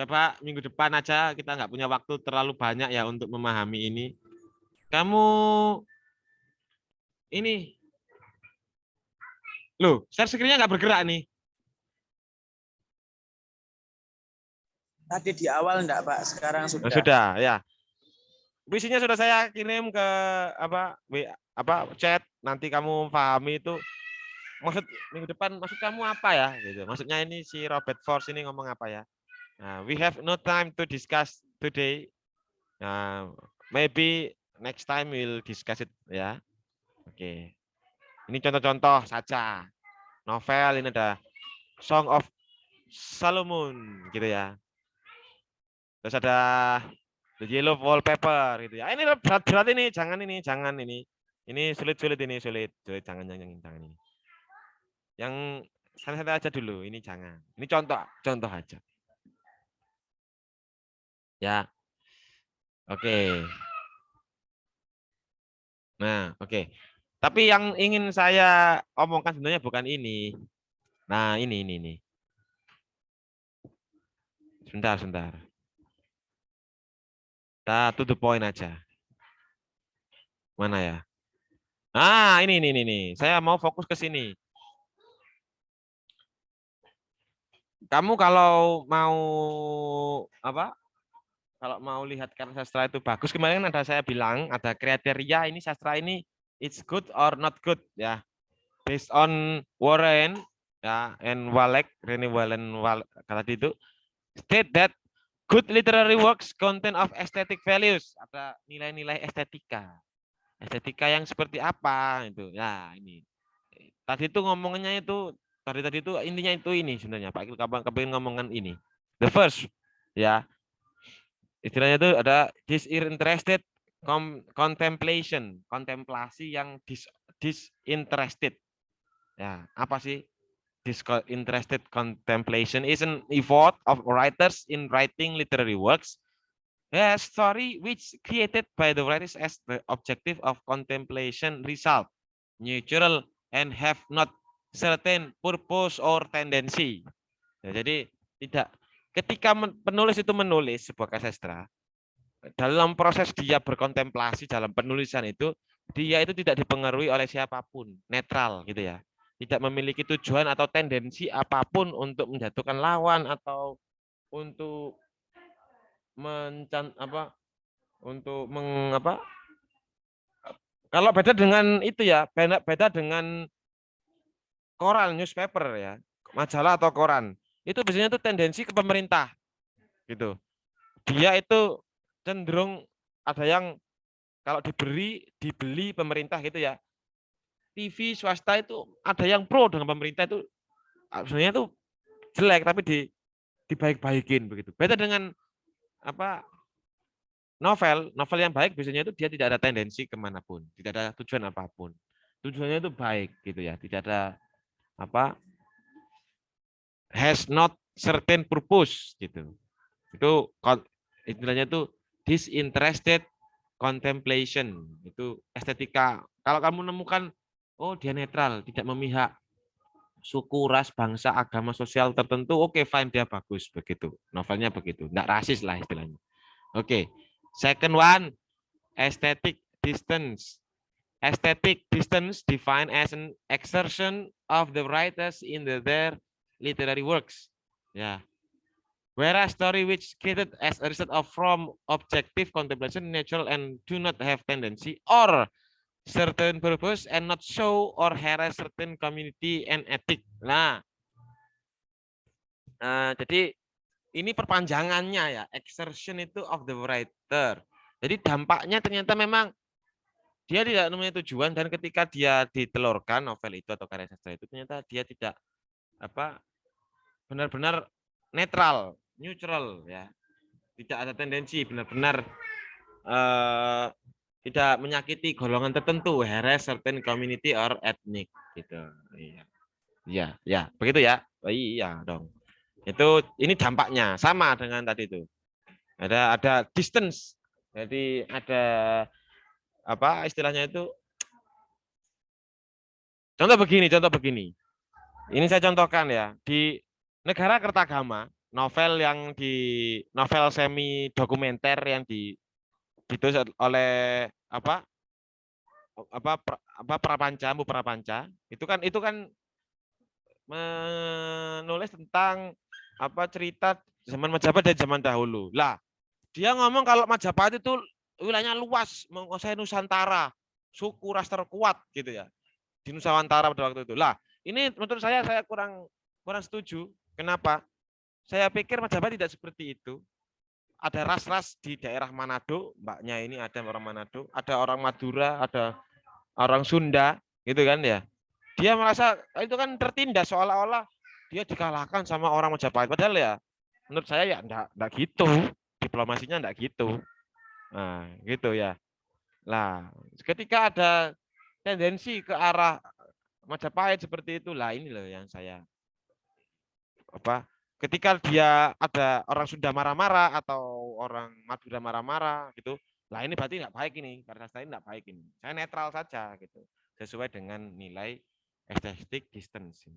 Coba minggu depan aja, kita nggak punya waktu terlalu banyak ya untuk memahami ini. Kamu ini loh, share screen-nya nggak bergerak nih. Tadi di awal enggak, Pak. Sekarang sudah. Sudah ya. Visinya sudah saya kirim ke chat. Nanti kamu pahami itu maksud minggu depan maksud kamu apa ya gitu. Maksudnya ini si Robert Force ini ngomong apa ya? Nah, we have no time to discuss today. Maybe next time we'll discuss it ya. Oke. Ini contoh-contoh saja. Novel ini ada Song of Solomon gitu ya. Terus ada The Yellow Wallpaper gitu ya. Ini berat ini, jangan ini. Ini sulit ini, jangan ini. Yang santai aja dulu. Ini jangan. Ini contoh aja. Ya, oke. Nah, oke. Tapi yang ingin saya omongkan sebenarnya bukan ini. Nah, ini. Sebentar. Kita to the point aja. Mana ya? Ah, ini. Saya mau fokus ke sini. Kamu kalau mau apa? Kalau mau lihat karya sastra itu bagus, kemarin ada saya bilang ada kriteria ini sastra ini it's good or not good ya. Based on Warren ya and Walek, Rene Wallen tadi itu state that good literary works content of aesthetic values, ada nilai-nilai estetika. Estetika yang seperti apa itu. Ya, ini. Tadi itu ngomongnya itu tadi itu intinya itu ini sebenarnya Pak Kil kapan ngomongin ini. The first ya, istilahnya itu ada disinterested contemplation, kontemplasi yang disinterested. Ya, apa sih disinterested contemplation is an effort of writers in writing literary works. A story which created by the writers as the objective of contemplation result neutral and have not certain purpose or tendency. Ya, jadi tidak ketika penulis itu menulis sebuah karya sastra, dalam proses dia berkontemplasi dalam penulisan itu, dia itu tidak dipengaruhi oleh siapapun, netral gitu ya. Tidak memiliki tujuan atau tendensi apapun untuk menjatuhkan lawan atau untuk untuk mengapa? Kalau beda dengan itu ya, beda dengan koran, newspaper ya, majalah atau koran. Itu biasanya itu tendensi ke pemerintah gitu. Dia itu cenderung ada yang kalau dibeli pemerintah gitu ya. TV swasta itu ada yang pro dengan pemerintah itu sebenarnya itu jelek tapi dibaik-baikin begitu. Beda dengan apa novel yang baik biasanya itu dia tidak ada tendensi kemanapun, tidak ada tujuan apapun. Tujuannya itu baik gitu ya, tidak ada apa has not certain purpose gitu. Itu istilahnya itu disinterested contemplation, itu estetika. Kalau kamu menemukan oh dia netral, tidak memihak suku, ras, bangsa, agama, sosial tertentu, oke fine dia bagus begitu. Novelnya begitu, enggak rasis lah istilahnya. Oke. Second one, aesthetic distance. Aesthetic distance defined as an exertion of the writers in their literary works. Ya. Whereas story which created as a result of from objective contemplation, natural and do not have tendency or certain purpose and not show or harass certain community and ethic. Nah, jadi ini perpanjangannya ya, exertion itu of the writer. Jadi dampaknya ternyata memang dia tidak mempunyai tujuan dan ketika dia ditelurkan novel itu atau karya sastra itu ternyata dia tidak apa benar-benar netral, neutral ya. Tidak ada tendensi benar-benar tidak menyakiti golongan tertentu, harass certain community or ethnic gitu. Iya. Ya, begitu ya. Oh, iya dong. Itu ini dampaknya sama dengan tadi itu. Ada distance. Jadi ada apa istilahnya itu? Contoh begini. Ini saya contohkan ya. Di negara Kertagama, novel semi dokumenter yang ditulis oleh Prapanca, Bu Prapanca, itu kan menulis tentang cerita zaman Majapahit dari zaman dahulu. Lah, dia ngomong kalau Majapahit itu wilayahnya luas, menguasai Nusantara, suku ras terkuat gitu ya. Di Nusantara pada waktu itu. Lah, ini menurut saya kurang setuju. Kenapa? Saya pikir Majapahit tidak seperti itu. Ada ras-ras di daerah Manado, mbaknya ini ada orang Manado, ada orang Madura, ada orang Sunda, gitu kan ya. Dia merasa itu kan tertindas seolah-olah dia dikalahkan sama orang Majapahit. Padahal ya menurut saya ya enggak gitu. Diplomasinya enggak gitu. Nah, gitu ya. Lah, ketika ada tendensi ke arah Majapahit seperti itulah ini loh yang saya apa ketika dia ada orang Sunda marah-marah atau orang Madura marah-marah gitu, lah ini berarti nggak baik ini, karena saya nggak baik ini. Saya netral saja gitu, sesuai dengan nilai estetik distance ini.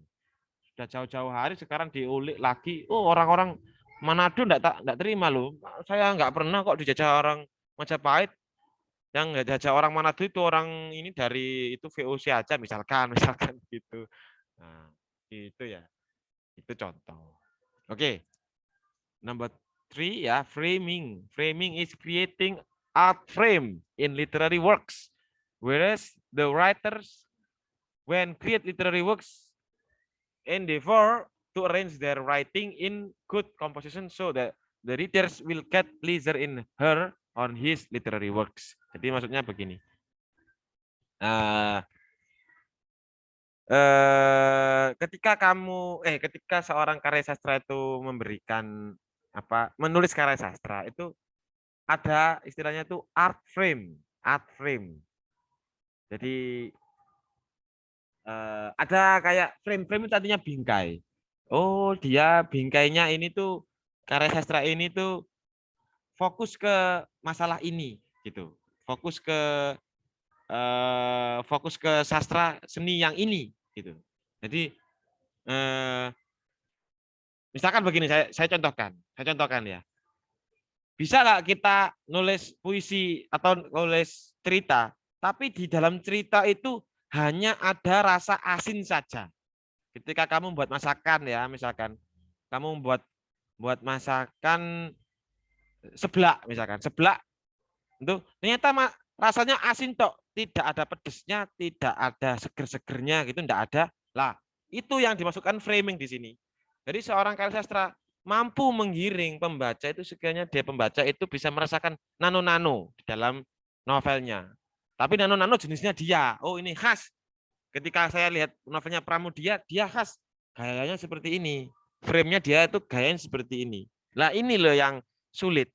Sudah jauh-jauh hari sekarang diulik lagi, oh orang-orang Manado nggak terima loh, saya nggak pernah kok dijajah orang Majapahit, yang nggak jajah orang Manado itu orang ini dari itu VOC aja misalkan gitu. Nah, itu ya, itu contoh. Oke, number 3 ya, framing. Framing is creating art frame in literary works. Whereas the writers, when create literary works, endeavor to arrange their writing in good composition so that the readers will get pleasure in her on his literary works. Jadi maksudnya begini. Ketika seorang karya sastra itu memberikan menulis karya sastra itu ada istilahnya itu art frame. Jadi ada kayak frame-frame itu artinya bingkai. Oh, dia bingkainya ini tuh karya sastra ini tuh fokus ke masalah ini gitu. Fokus ke sastra seni yang ini gitu. Jadi misalkan begini, saya contohkan ya. Bisa nggak kita nulis puisi atau nulis cerita, tapi di dalam cerita itu hanya ada rasa asin saja. Ketika kamu buat masakan ya, misalkan kamu buat masakan seblak, misalkan seblak itu ternyata rasanya asin tok, tidak ada pedesnya, tidak ada seger-segernya gitu, tidak ada. Lah, itu yang dimasukkan framing di sini. Jadi seorang karya sastra mampu menggiring pembaca itu sekiranya dia pembaca itu bisa merasakan nano-nano di dalam novelnya. Tapi nano-nano jenisnya dia. Oh, ini khas. Ketika saya lihat novelnya Pramudia, dia khas. Gayanya seperti ini. Frame-nya dia itu gayanya seperti ini. Lah ini loh yang sulit.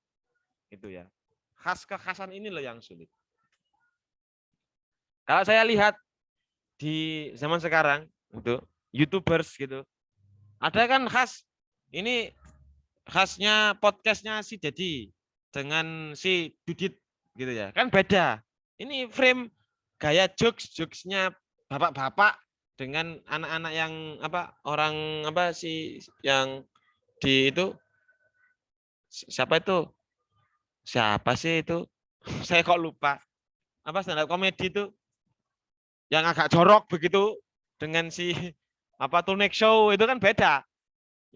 Itu ya. Kekhasan ini loh yang sulit. Kalau saya lihat di zaman sekarang itu YouTubers gitu, ada kan khas ini khasnya podcastnya si Dedi dengan si Dudit gitu ya, kan beda. Ini frame gaya jokesnya bapak-bapak dengan anak-anak yang orang sih yang di itu siapa sih itu saya kok lupa stand up komedi itu yang agak jorok begitu dengan si Tonight Show itu kan beda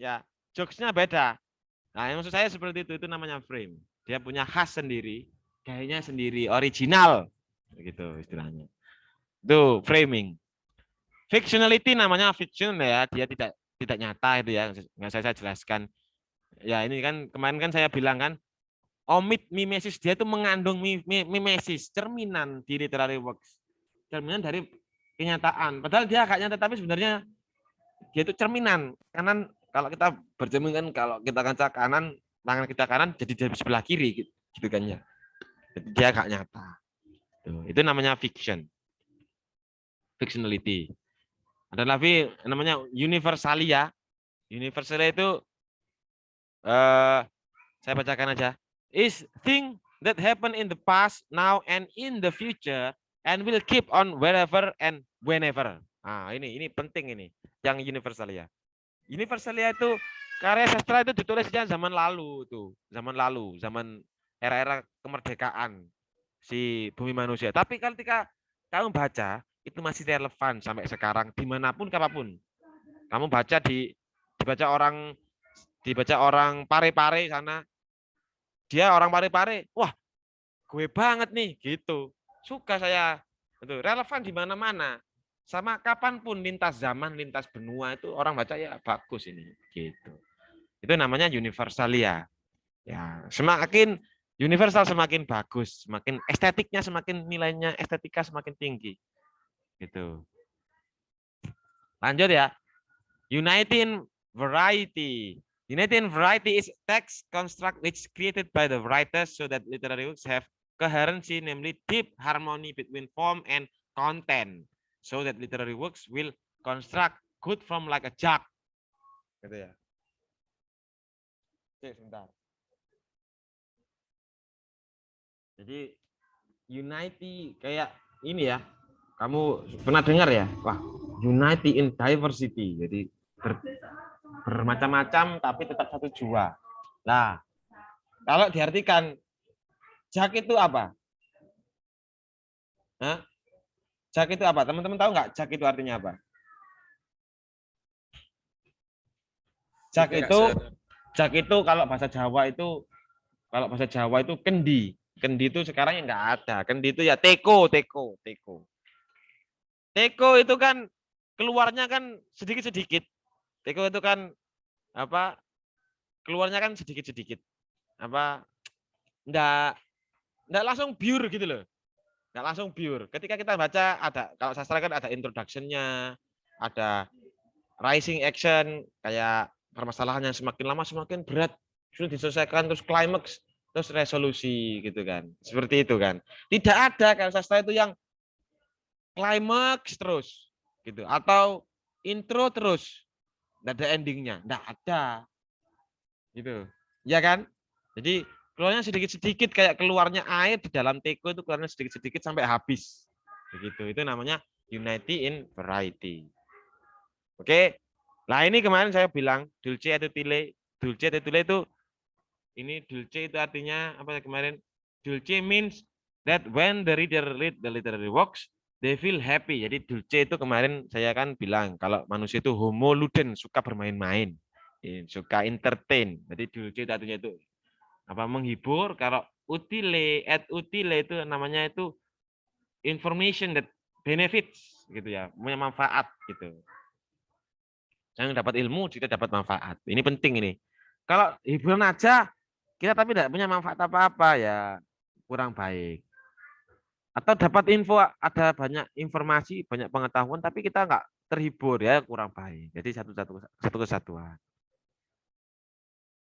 ya, jokesnya beda. Nah, yang maksud saya seperti itu namanya frame. Dia punya khas sendiri, gayanya sendiri, original begitu istilahnya. Itu framing. Fictionality namanya fiction ya, dia tidak nyata itu ya, nggak saya jelaskan. Ya ini kan kemarin kan saya bilang kan omit mimesis, dia itu mengandung mimesis, cerminan di literary works. Cerminan dari kenyataan. Padahal dia agak nyata, tapi sebenarnya dia itu cerminan. Kanan, kalau kita bercermin, kalau kita kaca kanan, tangan kita kanan jadi di sebelah kiri gitu kan ya. Jadi dia agak nyata. Itu namanya fiction. Fictionality. Ada lagi namanya universalia. Universalia itu saya bacakan aja. Is thing that happen in the past, now and in the future and will keep on wherever and whenever. Nah, ini penting ini yang universalia. Universalia itu karya sastra itu ditulisnya zaman lalu tuh, zaman era-era kemerdekaan si bumi manusia. Tapi ketika kamu baca itu masih relevan sampai sekarang dimanapun kapanpun. Kamu dibaca orang Pare-Pare sana, dia orang Pare-Pare, wah gue banget nih gitu. Suka saya, itu relevan di mana-mana. Sama kapanpun lintas zaman, lintas benua itu orang baca ya bagus ini gitu. Itu namanya universalia. Ya, semakin universal semakin bagus, semakin estetiknya semakin nilainya estetika semakin tinggi. Gitu. Lanjut ya. Uniting variety. Uniting variety is text construct which created by the writers so that literary works have coherency, namely deep harmony between form and content, so that literary works will construct good from like a jug. Gitu ya. Sebentar. Jadi unity kayak ini ya. Kamu pernah dengar ya? Wah, unity in diversity. Jadi bermacam-macam tapi tetap satu jua. Nah, kalau diartikan jak itu apa? Hah? Jak itu apa? Teman-teman tahu nggak jak itu artinya apa? Jak itu kalau bahasa Jawa itu kendi. Kendi itu sekarang yang nggak ada. Kendi itu ya teko. Teko itu kan keluarnya kan sedikit-sedikit. Teko itu kan apa? Keluarnya kan sedikit-sedikit. Apa? Enggak langsung pure gitu loh. Enggak langsung pure. Ketika kita baca ada kalau sastra kan ada introduction-nya, ada rising action kayak permasalahan yang semakin lama semakin berat sudah diselesaikan terus klimaks terus resolusi gitu kan. Seperti itu kan. Tidak ada kalau sastra itu yang klimaks terus gitu atau intro terus enggak ada endingnya, enggak ada gitu ya kan. Jadi keluarnya sedikit-sedikit kayak keluarnya air di dalam teko itu keluarnya sedikit-sedikit sampai habis begitu. Itu namanya unity in variety. Oke, nah ini kemarin saya bilang dulce atau tile. Dulce atau tile itu ini dulce itu artinya apa ya kemarin? Dulce means that when the reader read the literary works they feel happy. Jadi dulce itu kemarin saya kan bilang kalau manusia itu homo ludens, suka bermain-main, suka entertain. Jadi dulce itu artinya itu apa menghibur. Kalau utile et utile itu namanya itu information that benefits gitu ya, punya manfaat gitu. Yang dapat ilmu kita dapat manfaat. Ini penting ini. Kalau hiburan aja kita tapi tidak punya manfaat apa-apa ya kurang baik. Atau dapat info ada banyak informasi, banyak pengetahuan tapi kita nggak terhibur ya kurang baik. Jadi satu kesatuan.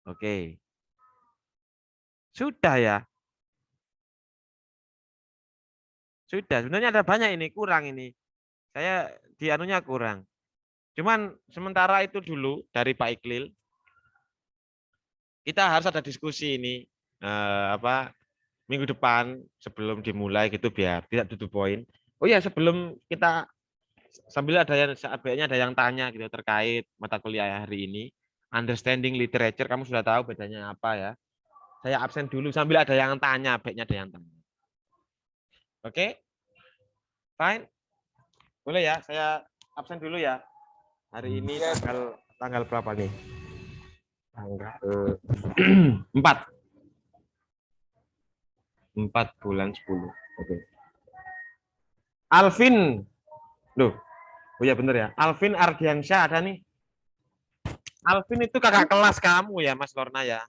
Oke. Sudah ya. Sudah. Sebenarnya ada banyak ini kurang ini. Saya di anunya kurang. Cuman sementara itu dulu dari Pak Iklil kita harus ada diskusi ini apa minggu depan sebelum dimulai gitu biar tidak tutup poin. Oh ya sebelum kita sambil ada yang sebenarnya ada yang tanya gitu terkait mata kuliah hari ini understanding literature kamu sudah tahu bedanya apa ya. Saya absen dulu sambil ada yang tanya, baiknya ada yang tanya. Oke? Fine. Boleh ya, saya absen dulu ya. Hari ini tanggal berapa nih? Tanggal 4. 4/10. Oke. Alvin. Loh. Oh ya bener ya. Alvin Ardiansyah ada nih. Alvin itu kakak kelas kamu ya, Mas Lorna ya.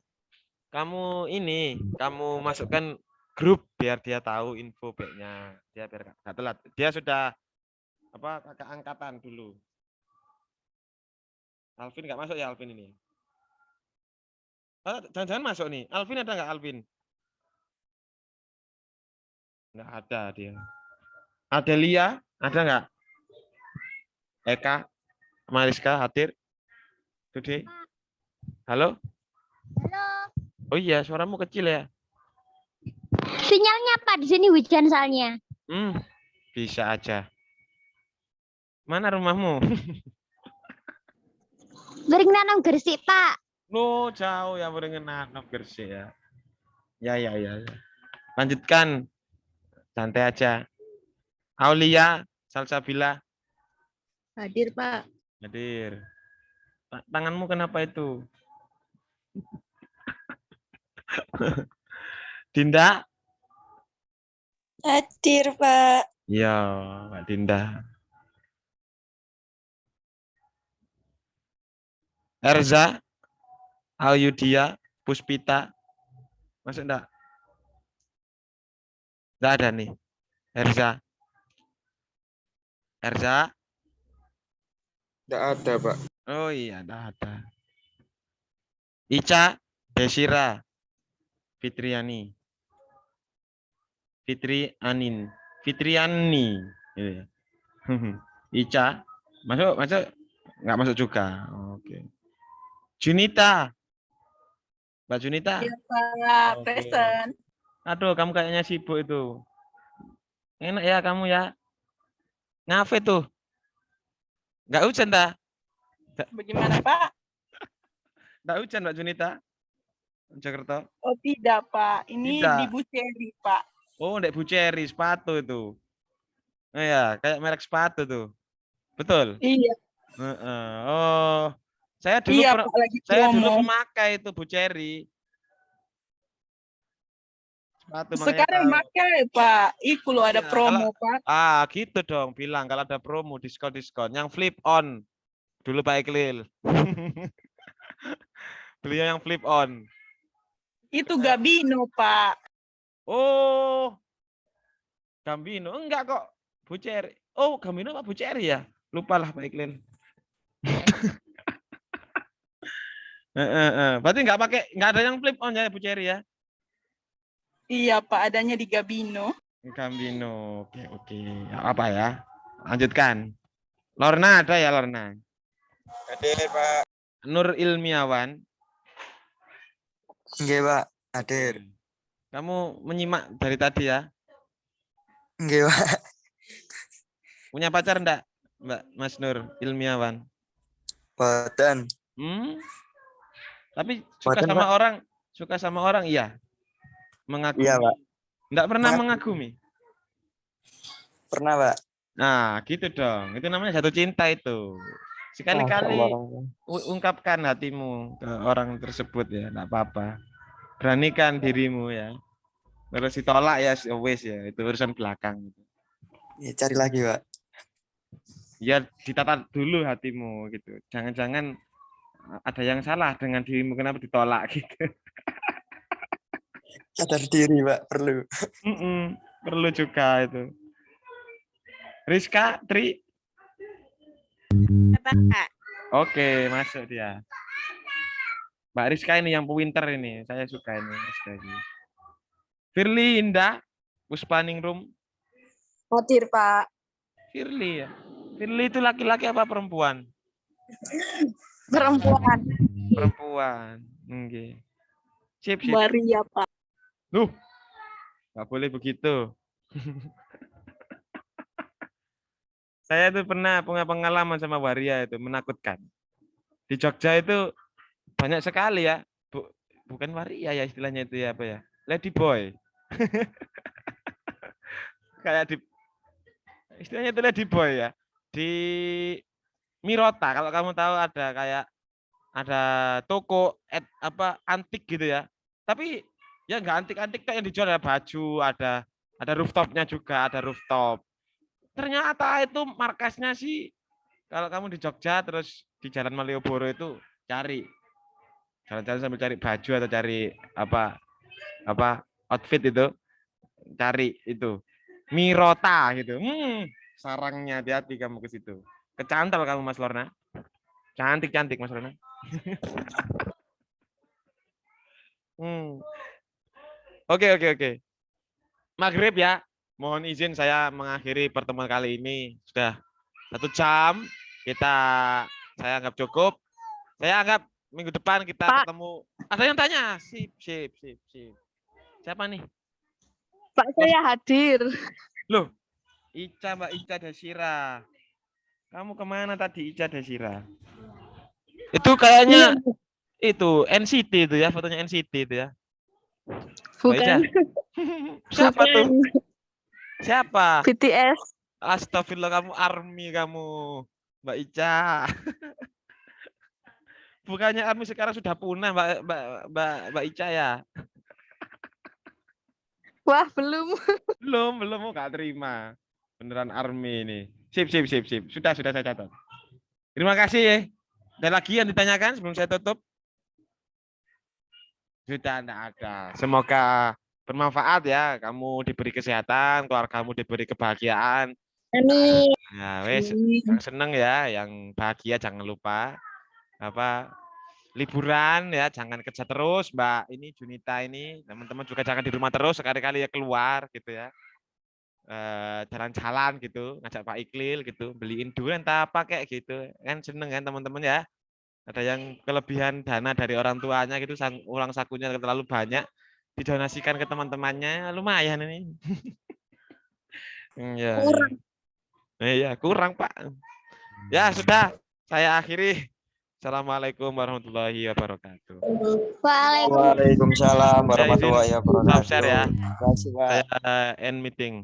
Kamu ini, kamu masukkan grup biar dia tahu info baiknya. Dia biar nggak telat. Dia sudah apa kakak angkatan dulu. Alvin nggak masuk ya Alvin ini. Jangan-jangan masuk nih. Alvin ada nggak Alvin? Nggak ada dia. Adelia ada nggak? Eka, Mariska hadir? Today? Halo? Halo. Oh iya, suaramu kecil ya. Sinyalnya apa di sini hujan soalnya. Bisa aja. Mana rumahmu? Beringnanom Gresik, Pak. Lo jauh ya berengenan Gresik ya. Ya. Lanjutkan. Santai aja. Aulia, Salsabila. Hadir, Pak. Hadir. Tanganmu kenapa itu? Dinda? Hadir, Pak. Iya, Mbak Dinda. Erza, Ayudia, Puspita. Masuk enggak? Enggak ada nih. Erza. Tidak ada, Pak. Oh iya, enggak ada. Ica, Desira, Fitriani. Fitriani. Gitu ya. Ica, masuk? Enggak masuk juga. Oke. Junita. Mbak Junita. Iya, Pak. Oke. Present. Aduh, kamu kayaknya sibuk itu. Enak ya kamu ya. Ngafe tuh. Nggak hujan dah. Bagaimana, Pak? Nggak hujan Mbak Junita. Jakarta. Oh, tidak, Pak. Ini Tidak. di Buceri, Pak. Oh, Ndek Buceri, sepatu itu. Oh ya, kayak merek sepatu tuh. Betul. Iya. Heeh. Oh, saya dulu Iya, Pak, lagi saya dulu promo. pemakai itu Buceri. Sepatu makanya Sekarang tahu. pakai, Pak. Ih, kalau ada Iya, promo, Pak. gitu dong, bilang kalau ada promo diskon yang flip on. Dulu Pak Iklil. Beliau yang flip on. Itu Gabino, Pak. Oh, Gambino. Enggak kok. Buceri. Oh, Gambino apa Buceri ya? Lupa lah Pak Iklil. Berarti nggak ada yang flip on ya Buceri ya? Iya, Pak. Adanya di Gabino. Gambino. Oke. Apa ya? Lanjutkan. Lorna ada ya Lorna? Hadir, Pak. Nur Ilmiawan. Nggih, Pak. Hadir. Kamu menyimak dari tadi ya? Nggih, Pak. Punya pacar enggak, Mbak Mas Nur Ilmiawan? Boten. Tapi suka Boten, sama Pak. orang iya. Mengagumi. Iya, Pak. Enggak pernah Mengagumi. mengagumi. Pernah, Pak. Nah, gitu dong. Itu namanya jatuh cinta itu. Sekali-kali ungkapkan hatimu ke orang tersebut ya, enggak apa-apa. Beranikan dirimu ya. Terus ditolak ya, wes ya, itu urusan belakang. Ya, cari lagi, Pak. Ya ditata dulu hatimu gitu. Jangan-jangan ada yang salah dengan dirimu kenapa ditolak gitu. Sadar diri, Pak. Perlu. Perlu juga itu. Rizka, Tri. Pak. Oke, masuk dia. Mbak Rizka ini yang pinter ini. Saya suka ini. Rizka ini. Firly Indah, Puspaningrum. Hadir, Pak. Firly ya. Firly itu laki-laki apa perempuan? Perempuan. Perempuan. Oke. Sip. Maria, Pak. Nggak boleh begitu. Saya tuh pernah punya pengalaman sama waria itu, menakutkan. Di Jogja itu banyak sekali ya. Bukan waria ya istilahnya itu ya apa ya? Lady boy. Kayak di istilahnya itu lady boy ya. Di Mirota kalau kamu tahu ada toko antik gitu ya. Tapi ya nggak antik-antik yang dijual ada baju, ada rooftopnya juga, ada rooftop. Ternyata itu markasnya sih kalau kamu di Jogja terus di Jalan Malioboro itu cari jalan-jalan sambil cari baju atau cari outfit itu cari itu Mirota gitu. Sarangnya hati-hati kamu ke situ. Kecantol kamu Mas Lorna. Cantik Mas Lorna. Oke. Maghrib ya. Mohon izin saya mengakhiri pertemuan kali ini. Sudah 1 jam. Saya anggap cukup. Saya anggap minggu depan kita Pak. ketemu. Ada yang tanya? Sip. Siapa nih? Pak, saya hadir. Loh, Mbak Ica Desira. Kamu kemana tadi Ica Desira? Itu kayaknya itu NCT itu ya, fotonya NCT itu ya. Bukan. Siapa tuh? Siapa? BTS. Astagfirullah, kamu ARMY kamu, Mbak Ica. Bukannya ARMY sekarang sudah punah, Mbak Ica ya? Wah, belum. Belum nggak terima. Beneran ARMY ini. Sip. Sudah saya catat. Terima kasih ya. Ada lagi yang ditanyakan sebelum saya tutup? Sudah enggak ada. Semoga bermanfaat ya. Kamu diberi kesehatan, keluargamu diberi kebahagiaan. Amin. Nah, wes yang seneng ya, yang bahagia jangan lupa liburan ya, jangan kerja terus, Mbak. Ini Junita ini, teman-teman juga jangan di rumah terus, sekali-kali ya keluar gitu ya. Jalan-jalan gitu, ngajak Pak Iklil gitu, beliin durian apa kayak gitu. Kan seneng kan teman-teman ya. Ada yang kelebihan dana dari orang tuanya gitu, uang sakunya terlalu banyak, didonasikan ke teman-temannya, lumayan ini. Ya, Kurang. iya kurang Pak. Ya sudah, saya akhiri. Assalamualaikum warahmatullahi wabarakatuh. Waalaikumsalam. Waalaikumsalam Saya izin warahmatullahi stop share wabarakatuh. ya. Terima kasih, Pak. Saya end meeting.